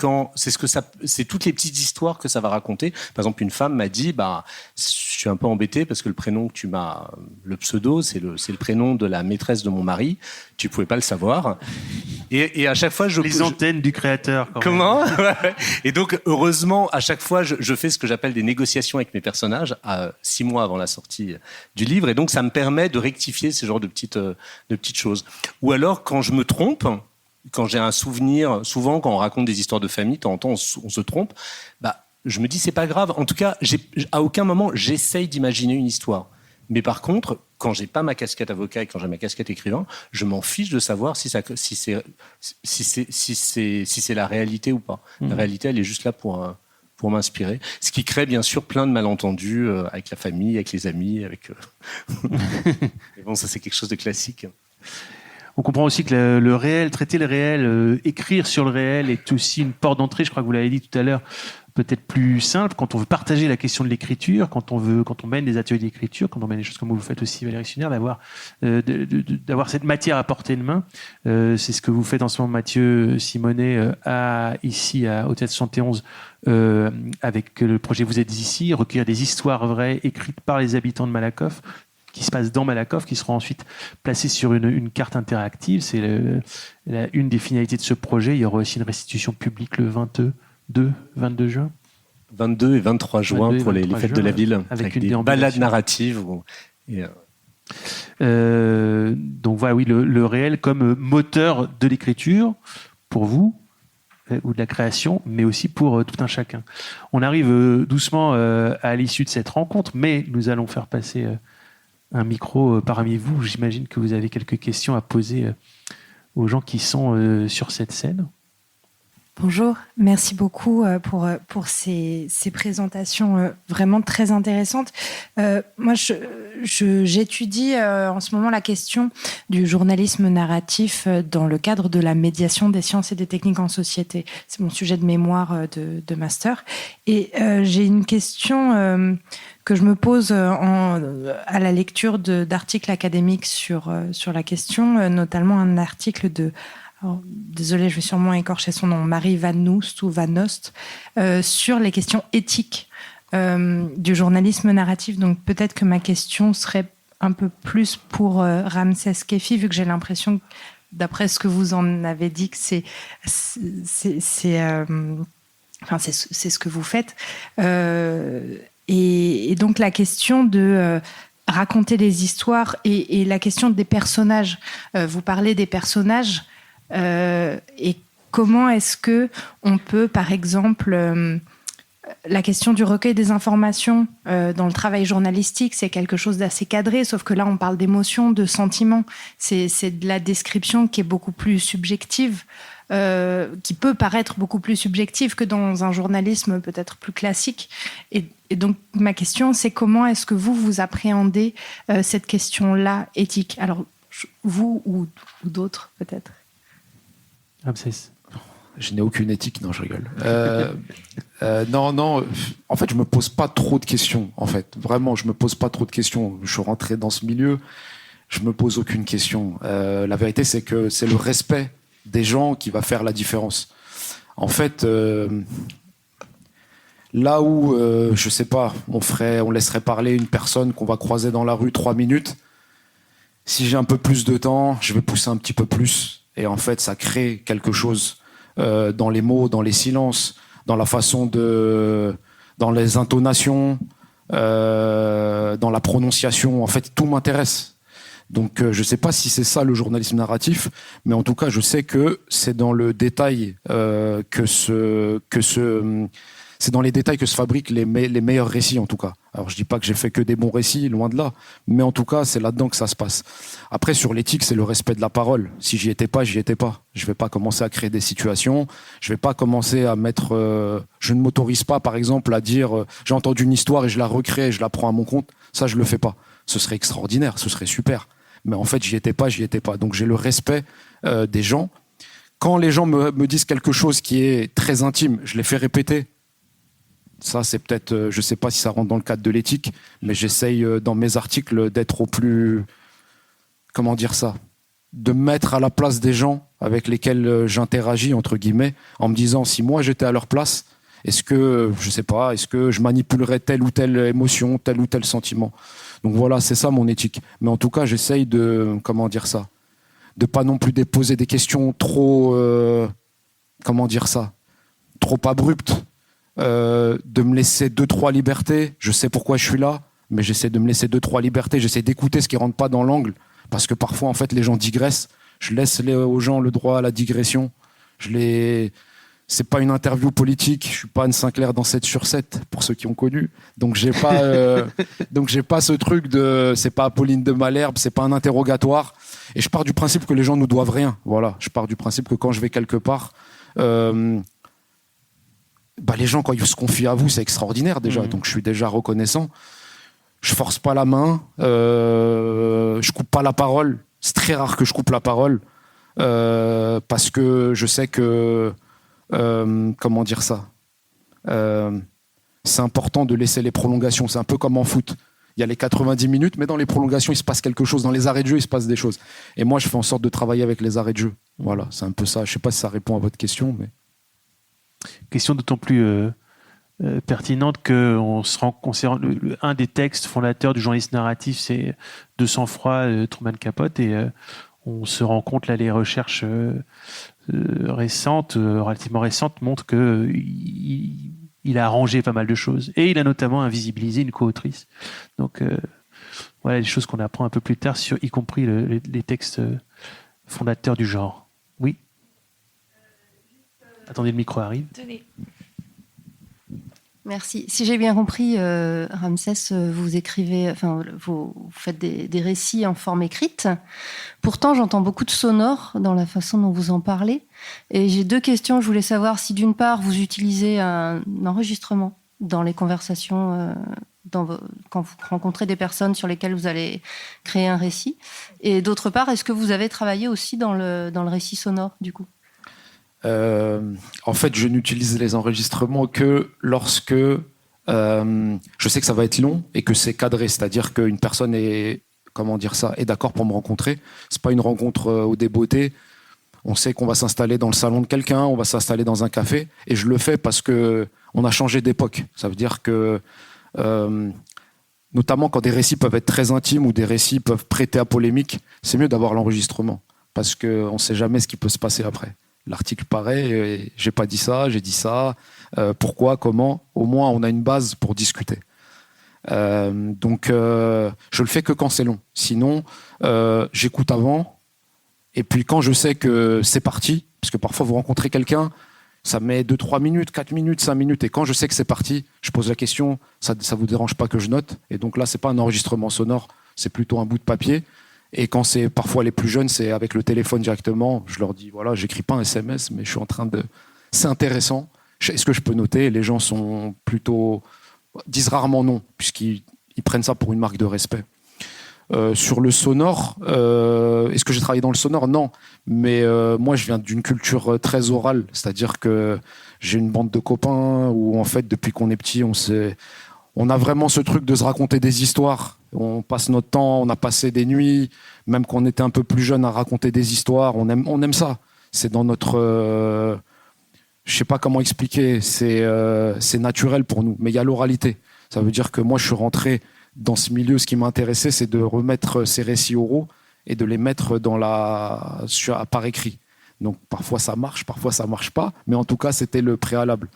c'est toutes les petites histoires que ça va raconter. Par exemple, une femme m'a dit, je suis un peu embêté parce que le prénom que tu m'as, le pseudo, c'est le prénom de la maîtresse de mon mari. Tu pouvais pas le savoir. Et à chaque fois, les antennes du créateur. Comment ? Et donc, heureusement, à chaque fois, je fais ce que j'appelle des négociations avec mes personnages 6 mois avant la sortie du livre. Et donc, ça me permet de rectifier ce genre de petites choses. Ou alors, quand je me trompe, quand j'ai un souvenir, souvent quand on raconte des histoires de famille, de temps en temps, on se trompe. Je me dis c'est pas grave. En tout cas, à aucun moment j'essaye d'imaginer une histoire. Mais par contre, quand j'ai pas ma casquette avocat et quand j'ai ma casquette écrivain, je m'en fiche de savoir si c'est la réalité ou pas. La réalité, elle est juste là pour m'inspirer. Ce qui crée bien sûr plein de malentendus avec la famille, avec les amis, avec. Mais bon, ça c'est quelque chose de classique. On comprend aussi que le réel, traiter le réel, écrire sur le réel est aussi une porte d'entrée. Je crois que vous l'avez dit tout à l'heure. Peut-être plus simple quand on veut partager la question de l'écriture, quand on mène des ateliers d'écriture, quand on mène des choses comme vous le faites aussi, Valérie Sunaire, d'avoir cette matière à portée de main. C'est ce que vous faites en ce moment, Mathieu Simonet, ici au Théâtre 71, avec le projet Vous êtes ici, recueillir des histoires vraies écrites par les habitants de Malakoff, qui se passent dans Malakoff, qui seront ensuite placées sur une carte interactive. C'est une des finalités de ce projet. Il y aura aussi une restitution publique le 22 juin. 22 et 23 juin pour les fêtes de la ville, avec des balades narratives. Donc voilà, oui, le réel comme moteur de l'écriture pour vous, ou de la création, mais aussi pour tout un chacun. On arrive doucement à l'issue de cette rencontre, mais nous allons faire passer un micro parmi vous. J'imagine que vous avez quelques questions à poser aux gens qui sont sur cette scène. Bonjour, merci beaucoup pour ces présentations vraiment très intéressantes. Moi, j'étudie en ce moment la question du journalisme narratif dans le cadre de la médiation des sciences et des techniques en société. C'est mon sujet de mémoire de master. Et j'ai une question que je me pose à la lecture d'articles académiques sur la question, notamment un article de... Alors, désolée, je vais sûrement écorcher son nom, Marie Van Noest ou Van Nost, sur les questions éthiques du journalisme narratif. Donc peut-être que ma question serait un peu plus pour Ramses Kefi, vu que j'ai l'impression, d'après ce que vous en avez dit, que c'est ce que vous faites. Et donc la question de... raconter des histoires et la question des personnages. Vous parlez des personnages et comment est-ce que on peut, par exemple, la question du recueil des informations dans le travail journalistique, c'est quelque chose d'assez cadré, sauf que là, on parle d'émotions, de sentiments. C'est de la description qui est beaucoup plus subjective, qui peut paraître beaucoup plus subjective que dans un journalisme peut-être plus classique. Et donc, ma question, c'est comment est-ce que vous appréhendez cette question-là éthique? Alors, vous ou d'autres, peut-être? Ramsès. Je n'ai aucune éthique, non, je rigole. Non, en fait, je me pose pas trop de questions, en fait. Vraiment, je me pose pas trop de questions. Je suis rentré dans ce milieu, je me pose aucune question. La vérité, c'est que c'est le respect des gens qui va faire la différence. En fait, là où, je sais pas, on laisserait parler une personne qu'on va croiser dans la rue 3 minutes, si j'ai un peu plus de temps, je vais pousser un petit peu plus. Et en fait, ça crée quelque chose dans les mots, dans les silences, dans la façon dans les intonations, dans la prononciation. En fait, tout m'intéresse. Donc, je ne sais pas si c'est ça le journalisme narratif, mais en tout cas, je sais que c'est dans le détail c'est dans les détails que se fabriquent les meilleurs récits, en tout cas. Alors, je dis pas que j'ai fait que des bons récits, loin de là, mais en tout cas, c'est là-dedans que ça se passe. Après, sur l'éthique, c'est le respect de la parole. Si j'y étais pas, j'y étais pas. Je vais pas commencer à créer des situations. Je vais pas commencer à mettre. Je ne m'autorise pas, par exemple, à dire j'ai entendu une histoire et je la recrée, et je la prends à mon compte. Ça, je le fais pas. Ce serait extraordinaire, ce serait super. Mais en fait, j'y étais pas. Donc, j'ai le respect des gens. Quand les gens me disent quelque chose qui est très intime, je les fais répéter. Ça, c'est peut-être, je sais pas si ça rentre dans le cadre de l'éthique, mais j'essaye dans mes articles d'être au plus, comment dire ça, de me mettre à la place des gens avec lesquels j'interagis, entre guillemets, en me disant, si moi j'étais à leur place, est-ce que je manipulerais telle ou telle émotion, tel ou tel sentiment. Donc voilà, c'est ça mon éthique. Mais en tout cas, j'essaye de, comment dire ça, de pas non plus déposer des questions trop, trop abruptes. De me laisser 2-3 libertés. Je sais pourquoi je suis là, mais j'essaie de me laisser 2-3 libertés. J'essaie d'écouter ce qui rentre pas dans l'angle, parce que parfois, en fait, les gens digressent. Je laisse aux gens le droit à la digression. C'est pas une interview politique. Je suis pas Anne Sinclair dans 7/7 pour ceux qui ont connu. Donc j'ai pas, ce truc de, c'est pas Apolline de Malherbe, c'est pas un interrogatoire. Et je pars du principe que les gens nous doivent rien. Voilà. Je pars du principe que quand je vais quelque part, les gens, quand ils se confient à vous, c'est extraordinaire déjà. Donc je suis déjà reconnaissant. Je force pas la main, je coupe pas la parole. C'est très rare que je coupe la parole parce que je sais que comment dire ça, c'est important de laisser les prolongations. C'est un peu comme en foot. Il y a les 90 minutes, mais dans les prolongations, il se passe quelque chose. Dans les arrêts de jeu, il se passe des choses. Et moi, je fais en sorte de travailler avec les arrêts de jeu. Voilà, c'est un peu ça. Je sais pas si ça répond à votre question, mais question d'autant plus pertinente que un des textes fondateurs du journalisme narratif, c'est De sang-froid, Truman Capote, et on se rend compte là, les recherches récentes, relativement récentes, montrent que il a arrangé pas mal de choses, et il a notamment invisibilisé une co-autrice. Donc voilà les choses qu'on apprend un peu plus tard, y compris les textes fondateurs du genre. Oui. Attendez, le micro arrive. Tenez. Merci. Si j'ai bien compris, Ramsès, vous écrivez, enfin, vous faites des récits en forme écrite. Pourtant, j'entends beaucoup de sonores dans la façon dont vous en parlez. Et j'ai 2 questions. Je voulais savoir si, d'une part, vous utilisez un enregistrement dans les conversations, quand vous rencontrez des personnes sur lesquelles vous allez créer un récit. Et d'autre part, est-ce que vous avez travaillé aussi dans le récit sonore, du coup ? En fait, je n'utilise les enregistrements que lorsque je sais que ça va être long et que c'est cadré, c'est-à-dire qu'une personne est d'accord pour me rencontrer. C'est pas une rencontre au débeauté. On sait qu'on va s'installer dans le salon de quelqu'un, on va s'installer dans un café, et je le fais parce que on a changé d'époque. Ça veut dire que notamment quand des récits peuvent être très intimes ou des récits peuvent prêter à polémique, c'est mieux d'avoir l'enregistrement parce qu'on ne sait jamais ce qui peut se passer après. L'article paraît, j'ai pas dit ça, j'ai dit ça, pourquoi, comment. Au moins, on a une base pour discuter. Donc, je le fais que quand c'est long. Sinon, j'écoute avant. Et puis, quand je sais que c'est parti, parce que parfois, vous rencontrez quelqu'un, ça met 2, 3 minutes, 4 minutes, 5 minutes. Et quand je sais que c'est parti, je pose la question, ça vous dérange pas que je note? Et donc là, c'est pas un enregistrement sonore, c'est plutôt un bout de papier. Et quand c'est parfois les plus jeunes, c'est avec le téléphone directement. Je leur dis, voilà, j'écris pas un SMS, mais je suis en train de... C'est intéressant. Est-ce que je peux noter? Les gens sont plutôt... disent rarement non, puisqu'ils prennent ça pour une marque de respect. Sur le sonore, est-ce que j'ai travaillé dans le sonore? Non. Mais moi, je viens d'une culture très orale. C'est-à-dire que j'ai une bande de copains où, en fait, depuis qu'on est petit, on a vraiment ce truc de se raconter des histoires. On passe notre temps, on a passé des nuits, même quand on était un peu plus jeune, à raconter des histoires. On aime ça. C'est dans notre... je sais pas comment expliquer. C'est naturel pour nous. Mais il y a l'oralité. Ça veut dire que moi, je suis rentré dans ce milieu. Ce qui m'intéressait, c'est de remettre ces récits oraux et de les mettre par écrit. Donc parfois ça marche, parfois ça marche pas. Mais en tout cas, c'était le préalable.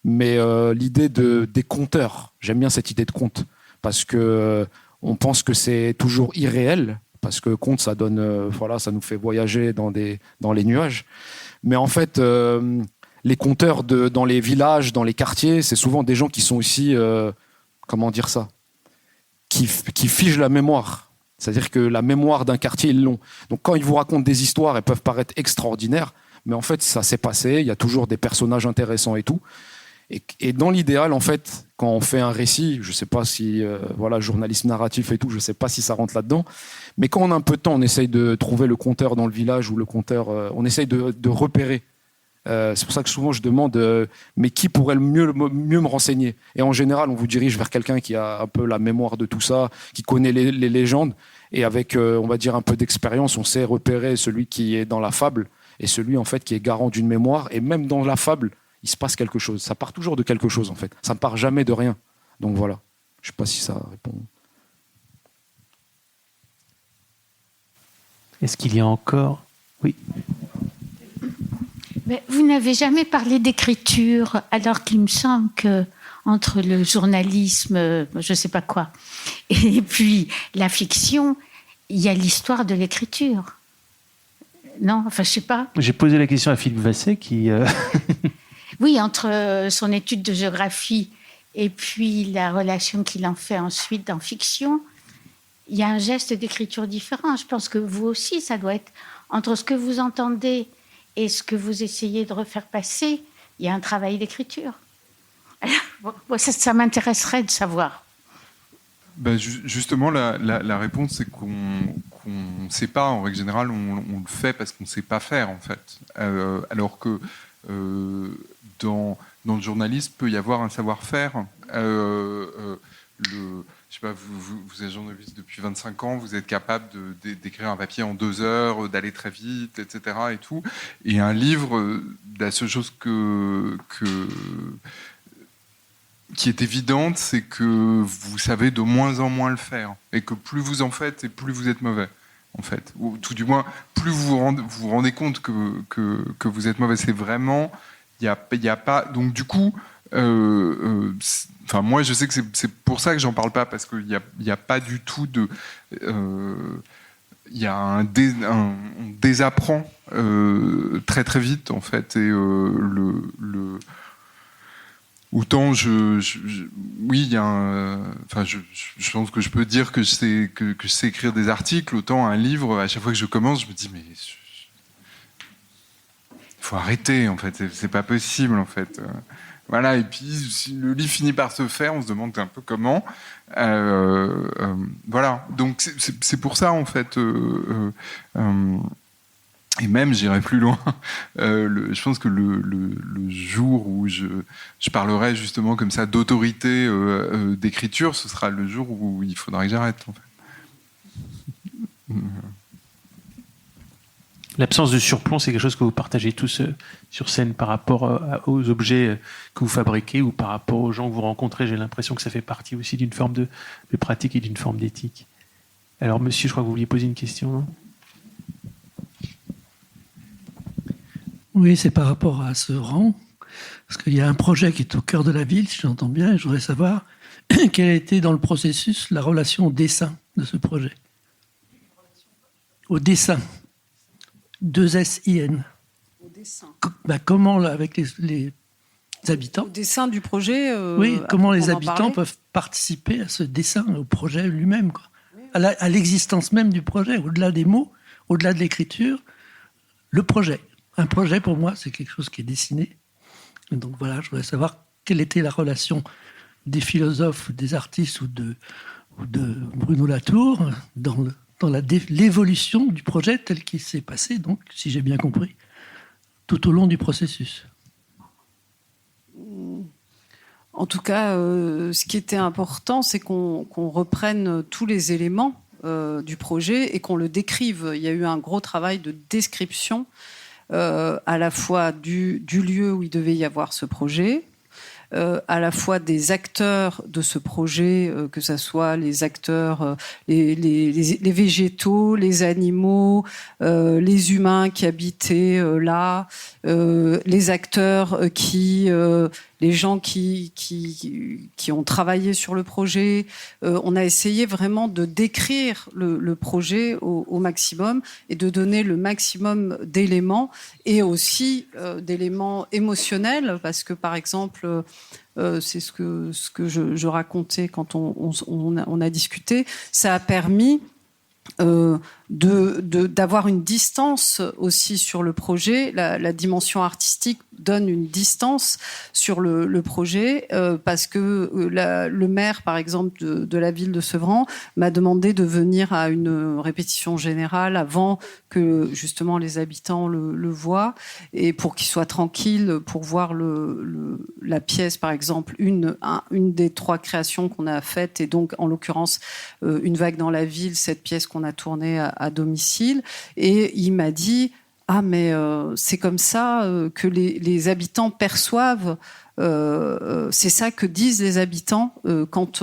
Mais l'idée des conteurs, j'aime bien cette idée de conte, parce que on pense que c'est toujours irréel, parce que conte, ça donne, ça nous fait voyager dans les nuages. Mais en fait, les conteurs dans les villages, dans les quartiers, c'est souvent des gens qui sont aussi, qui figent la mémoire. C'est-à-dire que la mémoire d'un quartier, ils l'ont. Donc quand ils vous racontent des histoires, elles peuvent paraître extraordinaires, mais en fait, ça s'est passé, il y a toujours des personnages intéressants et tout. Et dans l'idéal, en fait, quand on fait un récit, je ne sais pas si, journalisme narratif et tout, je ne sais pas si ça rentre là-dedans, mais quand on a un peu de temps, on essaye de trouver le conteur dans le village ou le conteur, on essaye de repérer. C'est pour ça que souvent je demande, mais qui pourrait mieux me renseigner? Et en général, on vous dirige vers quelqu'un qui a un peu la mémoire de tout ça, qui connaît les légendes, et avec, on va dire, un peu d'expérience, on sait repérer celui qui est dans la fable et celui, en fait, qui est garant d'une mémoire. Et même dans la fable, il se passe quelque chose. Ça part toujours de quelque chose, en fait. Ça ne part jamais de rien. Donc voilà. Je ne sais pas si ça répond. Est-ce qu'il y a encore... Oui. Mais vous n'avez jamais parlé d'écriture, alors qu'il me semble que entre le journalisme, je ne sais pas quoi, et puis la fiction, il y a l'histoire de l'écriture. Non, enfin, je ne sais pas. J'ai posé la question à Philippe Vasset qui... Oui, entre son étude de géographie et puis la relation qu'il en fait ensuite dans fiction, il y a un geste d'écriture différent. Je pense que vous aussi, ça doit être entre ce que vous entendez et ce que vous essayez de refaire passer, il y a un travail d'écriture. Ça m'intéresserait de savoir. Ben justement, la réponse, c'est qu'on ne sait pas. En règle générale, on le fait parce qu'on ne sait pas faire, en fait. Alors que dans le journalisme, peut y avoir un savoir-faire. Je sais pas, vous êtes journaliste depuis 25 ans, vous êtes capable d'écrire un papier en 2 heures, d'aller très vite, etc. Et tout. Et un livre, la seule chose qui est évidente, c'est que vous savez de moins en moins le faire. Et que plus vous en faites, et plus vous êtes mauvais, en fait. Ou tout du moins, plus vous vous rendez compte que vous êtes mauvais. C'est vraiment... Il y a pas... Donc du coup... moi, je sais que c'est pour ça que j'en parle pas, parce qu'il n'y a pas du tout de... Il y a on désapprend très très vite, en fait, et autant oui, il y a je pense que je peux dire que je sais écrire des articles, autant un livre, à chaque fois que je commence, je me dis, mais il faut arrêter, en fait, c'est pas possible, en fait. Voilà, et puis si le livre finit par se faire, on se demande un peu comment. Voilà, donc c'est pour ça, en fait. Et même, j'irai plus loin. Je pense que le jour où je parlerai justement comme ça d'autorité d'écriture, ce sera le jour où il faudra que j'arrête, en fait. L'absence de surplomb, c'est quelque chose que vous partagez tous sur scène par rapport aux objets que vous fabriquez ou par rapport aux gens que vous rencontrez. J'ai l'impression que ça fait partie aussi d'une forme de pratique et d'une forme d'éthique. Alors, monsieur, je crois que vous vouliez poser une question, non ? Oui, c'est par rapport à ce rang. Parce qu'il y a un projet qui est au cœur de la ville, si j'entends bien, et je voudrais savoir quelle a été dans le processus la relation au dessin de ce projet. Au dessin. 2SIN. Au dessin. Comment, là, avec les habitants. Au dessin du projet. Oui, comment les habitants peuvent participer à ce dessin, au projet lui-même, quoi. Oui. À l'existence même du projet, au-delà des mots, au-delà de l'écriture, le projet. Un projet, pour moi, c'est quelque chose qui est dessiné. Et donc voilà, je voudrais savoir quelle était la relation des philosophes, des artistes ou de Bruno Latour dans l'évolution du projet tel qu'il s'est passé, donc, si j'ai bien compris, tout au long du processus. En tout cas, ce qui était important, c'est qu'on reprenne tous les éléments du projet et qu'on le décrive. Il y a eu un gros travail de description à la fois du lieu où il devait y avoir ce projet, à la fois des acteurs de ce projet, que ce soit les acteurs, les végétaux, les animaux, les humains qui habitaient là, les acteurs les gens qui ont travaillé sur le projet. On a essayé vraiment de décrire le projet au maximum et de donner le maximum d'éléments et aussi d'éléments émotionnels, parce que par exemple, c'est ce que je racontais quand on a discuté, ça a permis d'avoir une distance aussi sur le projet. La dimension artistique donne une distance sur le projet parce que le maire, par exemple, de la ville de Sevran m'a demandé de venir à une répétition générale avant que justement les habitants le voient, et pour qu'ils soient tranquilles pour voir la pièce, par exemple, une des 3 créations qu'on a faites, et donc en l'occurrence Une vague dans la ville, cette pièce qu'on a tournée à domicile. Et il m'a dit: ah, mais c'est comme ça que les habitants perçoivent. C'est ça que disent les habitants quand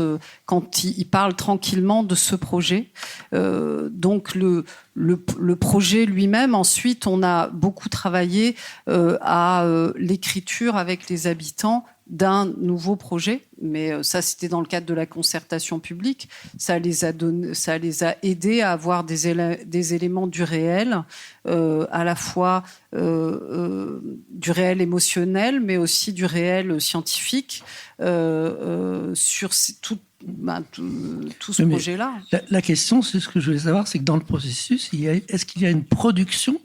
ils parlent tranquillement de ce projet. Donc le projet lui-même, ensuite, on a beaucoup travaillé à l'écriture avec les habitants d'un nouveau projet, mais ça c'était dans le cadre de la concertation publique. Ça les a aidés à avoir des éléments du réel, à la fois du réel émotionnel, mais aussi du réel scientifique sur tout ce projet-là. La question, c'est ce que je voulais savoir, c'est que dans le processus, est-ce qu'il y a une production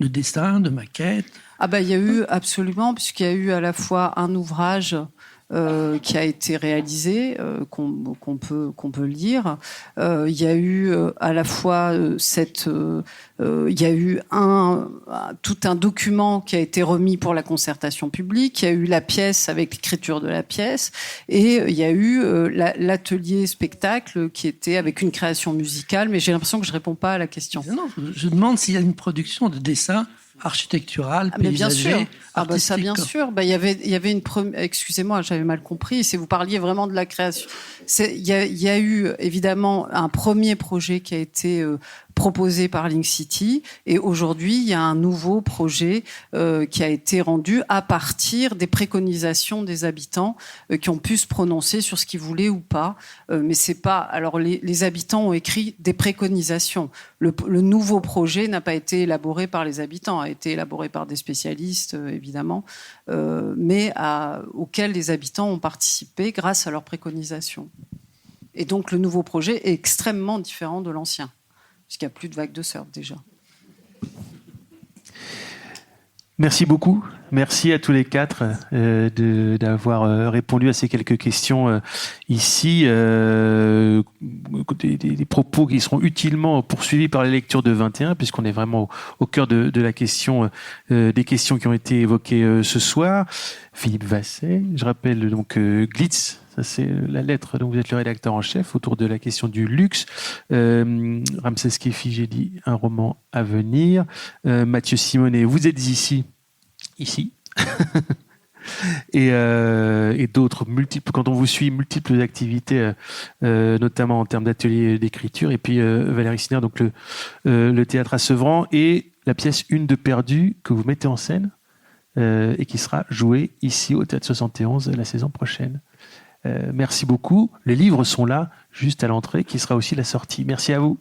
de dessin, de maquettes? Ah il y a eu absolument, puisqu'il y a eu à la fois un ouvrage qui a été réalisé, qu'on peut lire. Il y a eu à la fois il y a eu tout un document qui a été remis pour la concertation publique. Il y a eu la pièce avec l'écriture de la pièce, et il y a eu l'atelier spectacle qui était avec une création musicale. Mais j'ai l'impression que je réponds pas à la question. Non, je demande s'il y a une production de dessin architectural, paysager, artistique. Ça, bien sûr. Il y avait une première. Excusez-moi, j'avais mal compris. Si vous parliez vraiment de la création, il y a eu évidemment un premier projet qui a été proposé par Link City. Et aujourd'hui, il y a un nouveau projet qui a été rendu à partir des préconisations des habitants qui ont pu se prononcer sur ce qu'ils voulaient ou pas. Mais c'est pas. Alors, les habitants ont écrit des préconisations. Le nouveau projet n'a pas été élaboré par les habitants, a été élaboré par des spécialistes, évidemment, mais auxquels les habitants ont participé grâce à leurs préconisations. Et donc, le nouveau projet est extrêmement différent de l'ancien, puisqu'il n'y a plus de vagues de surf déjà. Merci beaucoup. Merci à tous les quatre d'avoir répondu à ces quelques questions ici. Des propos qui seront utilement poursuivis par les lectures de 21, puisqu'on est vraiment au cœur de la question, des questions qui ont été évoquées ce soir. Philippe Vasset, je rappelle donc Glitz. Ça, c'est la lettre dont vous êtes le rédacteur en chef autour de la question du luxe. Ramsès Kefi, j'ai dit un roman à venir. Mathieu Simonet, vous êtes ici. et d'autres multiples, quand on vous suit, multiples activités, notamment en termes d'ateliers d'écriture. Et puis Valérie Siner, donc le théâtre à Sevran et la pièce Une de perdue que vous mettez en scène et qui sera jouée ici au Théâtre 71 la saison prochaine. Merci beaucoup. Les livres sont là, juste à l'entrée, qui sera aussi la sortie. Merci à vous.